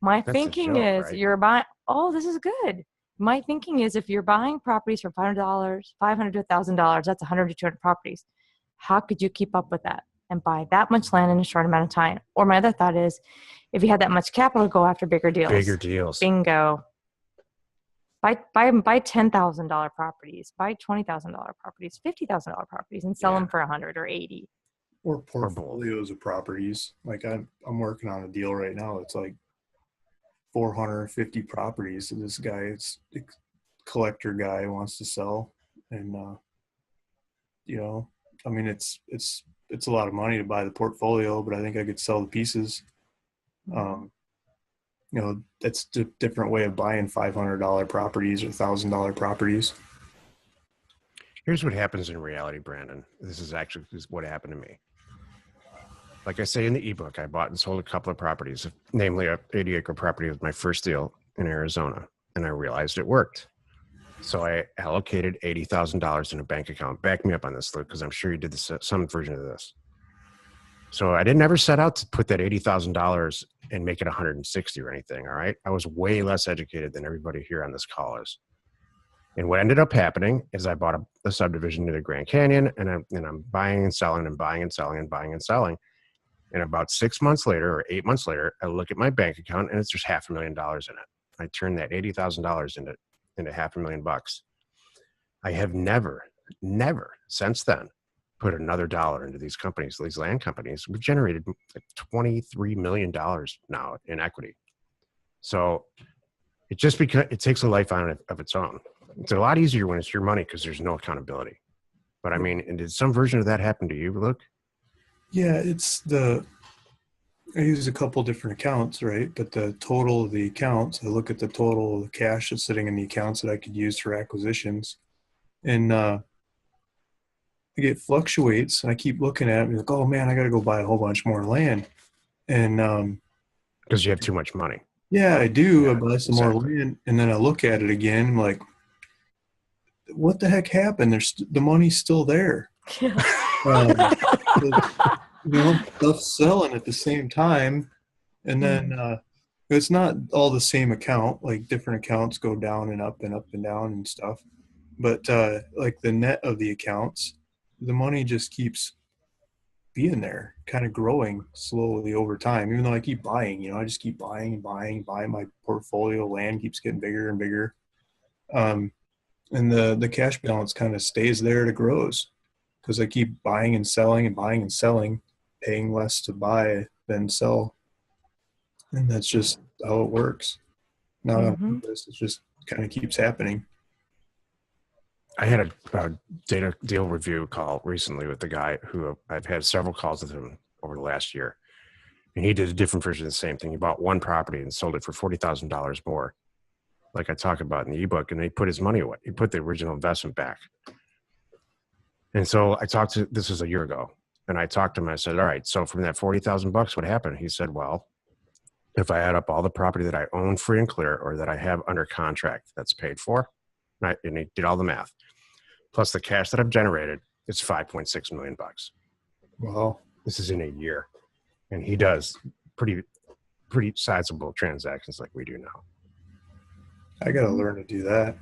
My thinking is right? You're buying. Oh, this is good. My thinking is if you're buying properties for $500 to $1,000, that's 100 to 200 properties. How could you keep up with that and buy that much land in a short amount of time? Or my other thought is, if you had that much capital, go after bigger deals. Bigger deals. Bingo. Buy $10,000 properties, buy $20,000 properties, $50,000 properties, and sell them for 100 or 80. Or portfolios of properties. Like I'm working on a deal right now. It's like 450 properties. So this guy, it's a collector guy, wants to sell, and I mean, it's a lot of money to buy the portfolio, but I think I could sell the pieces. That's a different way of buying $500 properties or $1,000 properties. Here's what happens in reality, Brandon. This is what happened to me. Like I say in the ebook, I bought and sold a couple of properties, namely a 80-acre property with my first deal in Arizona, and I realized it worked. So I allocated $80,000 in a bank account. Back me up on this, Luke, because I'm sure you did some version of this. So I didn't ever set out to put that $80,000 and make it 160 or anything, all right? I was way less educated than everybody here on this call is. And what ended up happening is I bought a subdivision near the Grand Canyon, and I'm buying and selling and buying and selling and buying and selling. And about 6 months later or 8 months later, I look at my bank account and it's just $500,000 in it. I turned that $80,000 into $500,000. I have never since then put another dollar into these companies, these land companies. We've generated like $23 million now in equity. So it takes a life on of its own. It's a lot easier when it's your money because there's no accountability. But I mean, and did some version of that happen to you, Luke? Yeah, I use a couple different accounts, right? But the total of the accounts, I look at the total of the cash that's sitting in the accounts that I could use for acquisitions. And it fluctuates. And I keep looking at it and like, oh man, I got to go buy a whole bunch more land. And because you have too much money. Yeah, I do. Yeah, I buy some more land. And then I look at it again. I'm like, what the heck happened? The money's still there. Stuff's selling at the same time, and then it's not all the same account. Like different accounts go down and up and down and stuff. But like the net of the accounts, the money just keeps being there, kind of growing slowly over time. Even though I keep buying, I just keep buying. My portfolio land keeps getting bigger and bigger, and the cash balance kind of stays there. It grows because I keep buying and selling, paying less to buy than sell, and that's just how it works. Not on purpose. It just kind of keeps happening. I had a data deal review call recently with the guy who I've had several calls with him over the last year. And he did a different version of the same thing. He bought one property and sold it for $40,000 more, like I talk about in the ebook, and he put his money away. He put the original investment back. And so this was a year ago, and I talked to him. I said, all right, so from that $40,000, what happened? He said, well, if I add up all the property that I own free and clear or that I have under contract that's paid for, and he did all the math, plus the cash that I've generated, it's 5.6 million bucks. Wow. This is in a year. And he does pretty sizable transactions like we do now. I got to learn to do that.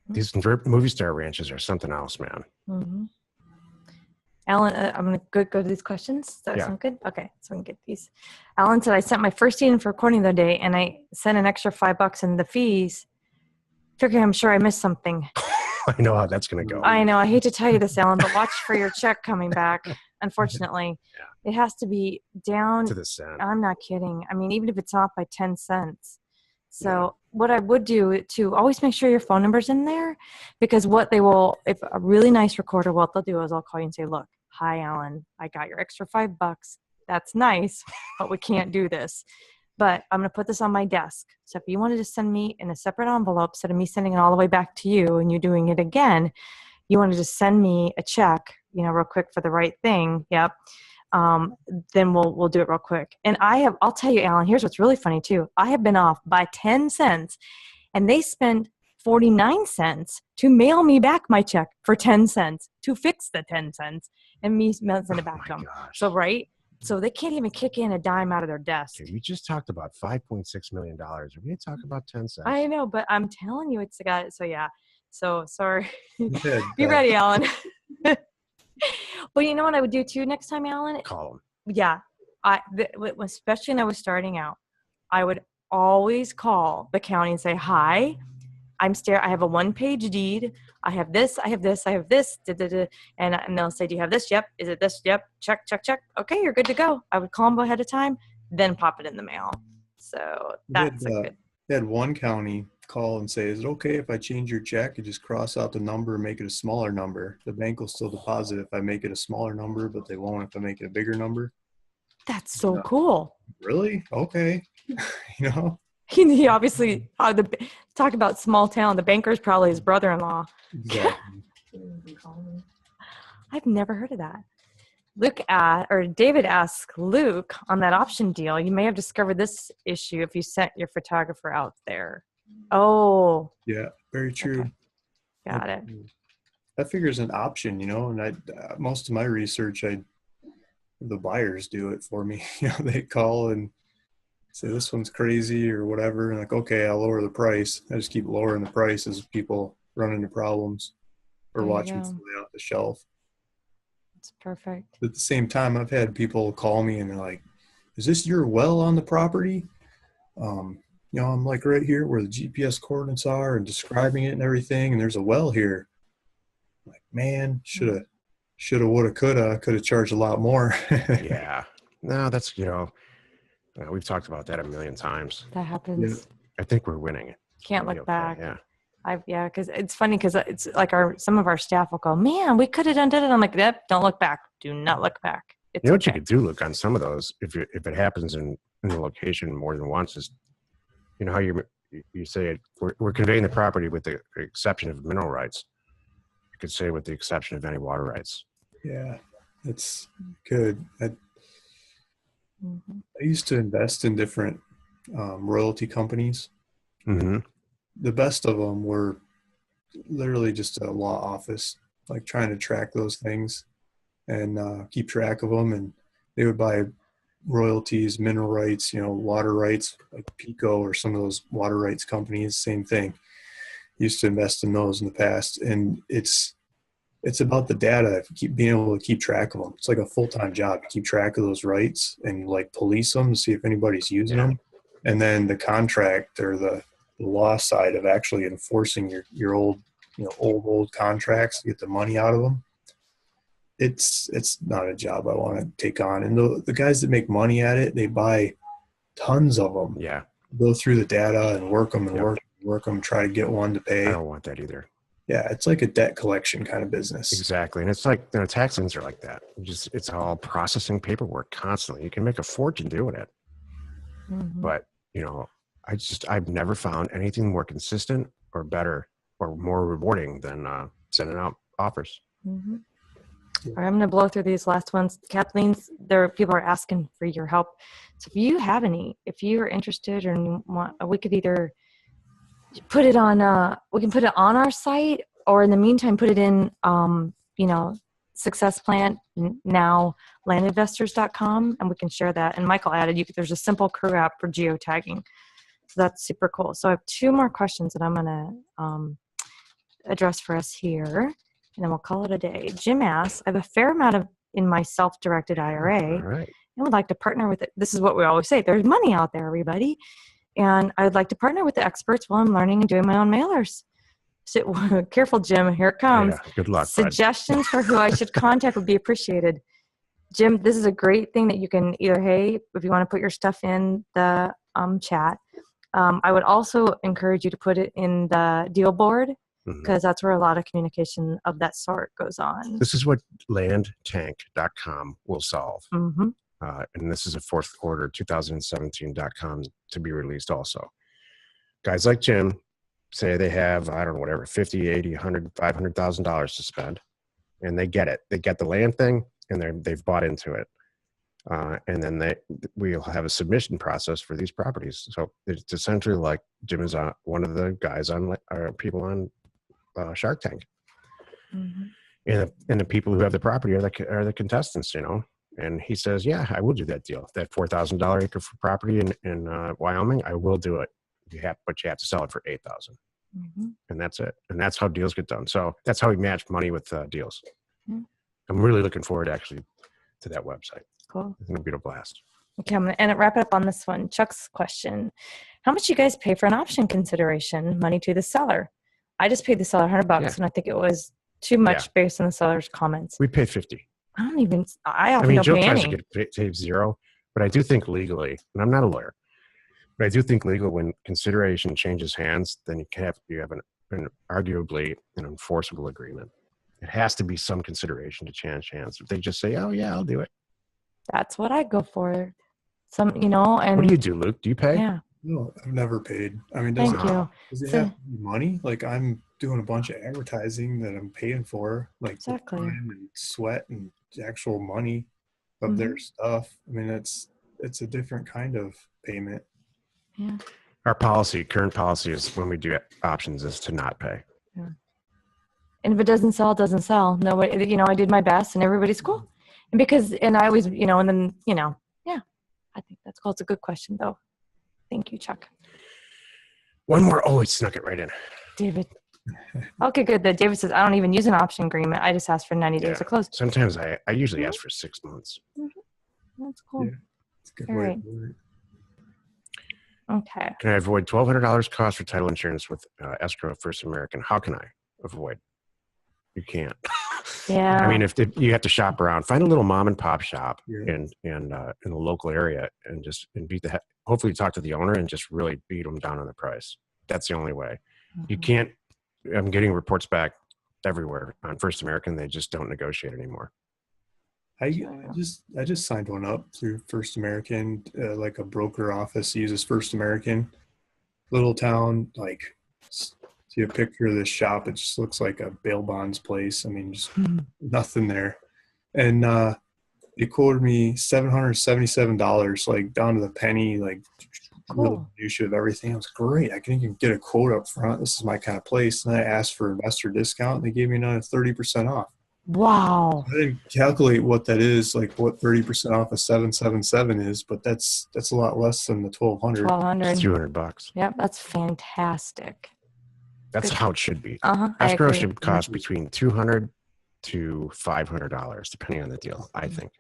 These movie star ranches are something else, man. Mm-hmm. Alan, I'm going to go to these questions. Does that Yeah. sound good? Okay, so we can get these. Alan said, I sent my first in for recording the other day, and I sent an extra $5 in the fees. Figure I'm sure I missed something. I know how that's going to go. I know. I hate to tell you this, Alan, but watch for your check coming back. Unfortunately, It has to be down to the cent. I'm not kidding. I mean, even if it's off by 10 cents. So what I would do to always make sure your phone number's in there, because if a really nice recorder, what they'll do is I'll call you and say, look, hi, Alan, I got your extra $5. That's nice, but we can't do this. But I'm going to put this on my desk. So if you wanted to send me in a separate envelope, instead of me sending it all the way back to you and you doing it again, you wanted to send me a check, real quick for the right thing. Yep. Then we'll do it real quick. And I'll tell you, Alan, here's what's really funny too. I have been off by 10 cents and they spent 49 cents to mail me back my check for 10 cents to fix the 10 cents and me send it back to them. Gosh. So they can't even kick in a dime out of their desk. Okay, we just talked about $5.6 million. Are we going to talk about 10 cents? I know, but I'm telling you, it's the guy. So yeah. So sorry. Be ready, Alan. Well, you know what I would do too next time, Alan? Call him. Yeah. Especially when I was starting out, I would always call the county and say, hi, I have a 1-page deed. I have this, I have this, I have this. And they'll say, do you have this? Yep. Is it this? Yep. Check. Okay, you're good to go. I would call them ahead of time, then pop it in the mail. So that's good. I had one county call and say, is it okay if I change your check and just cross out the number and make it a smaller number? The bank will still deposit if I make it a smaller number, but they won't if I make it a bigger number. That's so cool. Really? Okay. He obviously, talk about small town. The banker's probably his brother-in-law. Exactly. I've never heard of that. David asks Luke on that option deal, you may have discovered this issue if you sent your photographer out there. Oh. Yeah, very true. Okay. Got it. I figure it's an option, and most of my research, the buyers do it for me. They call and say, this one's crazy or whatever. And like, okay, I'll lower the price. I just keep lowering the price as people run into problems or watch me fly off the shelf. That's perfect. At the same time, I've had people call me and they're like, is this your well on the property? I'm like right here where the GPS coordinates are and describing it and everything. And there's a well here. I'm like, man, shoulda, woulda, coulda. Could have charged a lot more. Yeah. No, that's, we've talked about that a million times. That happens. Yeah. I think we're winning it. Can't look back. Yeah. Because it's funny because it's like some of our staff will go, man, we could have done it. I'm like, yep, don't look back. Do not look back. It's what you could do, look on some of those, if it happens in the location more than once, is how you say we're conveying the property with the exception of mineral rights. You could say with the exception of any water rights. Yeah, that's good. I used to invest in different royalty companies. Mm-hmm. The best of them were literally just a law office, like trying to track those things and keep track of them. And they would buy royalties, mineral rights, water rights, like Pico or some of those water rights companies, same thing. Used to invest in those in the past. And it's about the data, being able to keep track of them. It's like a full-time job to keep track of those rights and like police them to see if anybody's using them. And then the contract or the law side of actually enforcing your old, old contracts to get the money out of them. It's not a job I want to take on. And the guys that make money at it, they buy tons of them. Yeah. Go through the data and work them and work them, try to get one to pay. I don't want that either. Yeah, it's like a debt collection kind of business. Exactly. And it's like, tax liens are like that. It's all processing paperwork constantly. You can make a fortune doing it. Mm-hmm. But, I've never found anything more consistent or better or more rewarding than sending out offers. Mm-hmm. All right, I'm going to blow through these last ones. Kathleen's, people are asking for your help. So if you have any, if you're interested or you want, we could either put it on, we can put it on our site, or in the meantime, put it in, Success Plan now, landinvestors.com, and we can share that. And Michael added, there's a simple crew app for geotagging. So that's super cool. So I have 2 more questions that I'm going to address for us here, and then we'll call it a day. Jim asks, I have a fair amount in my self-directed IRA and would like to partner with it. This is what we always say. There's money out there, everybody. And I would like to partner with the experts while I'm learning and doing my own mailers. So, careful, Jim. Here it comes. Yeah, good luck. Suggestions for who I should contact would be appreciated. Jim, this is a great thing that you can either, hey, if you want to put your stuff in the chat. I would also encourage you to put it in the deal board, because that's where a lot of communication of that sort goes on. This is what landtank.com will solve. And this is a fourth quarter 2017.com to be released also. Guys like Jim say they have, I don't know, whatever, 50, 80, 100, $500,000 to spend, and they get it. They get the land thing, and they've bought into it. And then we'll have a submission process for these properties. So it's essentially like Jim is one of the guys on people on Shark Tank, and the people who have the property are the contestants, And he says, "Yeah, I will do that deal. That $4,000 acre for property in Wyoming, I will do it. But you have to sell it for $8,000, and that's it. And that's how deals get done. So that's how we match money with deals. I'm really looking forward actually to that website. Cool. It's going to be a blast. Okay, I'm going to wrap it up on this one. Chuck's question: how much do you guys pay for an option consideration? Money to the seller. I just paid the seller $100, and I think it was too much based on the seller's comments. We paid $50. I often don't Jill pay tries any. to get paid zero, but I do think legally, and I'm not a lawyer, but I do think legal, when consideration changes hands, then you have an arguably an enforceable agreement. It has to be some consideration to change hands. If they just say, "Oh yeah, I'll do it," that's what I go for. And what do you do, Luke? Do you pay? Yeah. No, I've never paid. Thank you. Does it have money? Like, I'm doing a bunch of advertising that I'm paying for, like exactly. time and sweat and actual money of their stuff. It's a different kind of payment. Yeah. Our current policy is when we do options is to not pay. Yeah. And if it doesn't sell, it doesn't sell. No, I did my best, and everybody's cool. And I always, and then, yeah, I think that's cool. It's a good question, though. Thank you, Chuck. One more. Oh, he snuck it right in. David. Okay, good. David says, I don't even use an option agreement. I just ask for 90 days to close. Sometimes I usually ask for 6 months. That's cool. Yeah, it's a good All way right. to do it. Okay. Can I avoid $1,200 cost for title insurance with escrow of First American? How can I avoid? You can't. Yeah. If you have to shop around, find a little mom and pop shop in the local area, and hopefully talk to the owner and just really beat them down on the price. That's the only way. You can't. I'm getting reports back everywhere on First American. They just don't negotiate anymore. I just signed one up through First American, like a broker office uses First American. Little town, like, see a picture of this shop. It just looks like a bail bonds place. Just nothing there. And they quoted me $777, like down to the penny, like real minutiae of everything. I was great. I can even get a quote up front. This is my kind of place. And I asked for investor discount, and they gave me another 30% off. Wow. I didn't calculate what that is, like what 30% off of 777 is, but that's a lot less than the 1,200. It's $200. Yep, that's fantastic. That's how it should be. Escrow should cost between $200 to $500, depending on the deal, I think.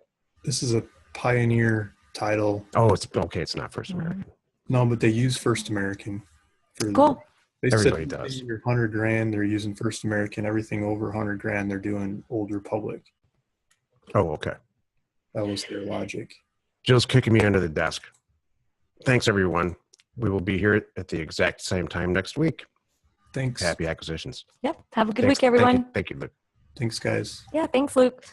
This is a Pioneer title. Oh, it's okay. It's not First American. No, but they use First American. Everybody does. $100,000, they're using First American. Everything over $100,000, they're doing Old Republic. Oh, okay. That was their logic. Jill's kicking me under the desk. Thanks, everyone. We will be here at the exact same time next week. Thanks. Happy acquisitions. Yep. Have a good week, everyone. Thank you, Luke. Thanks, guys. Yeah, thanks, Luke.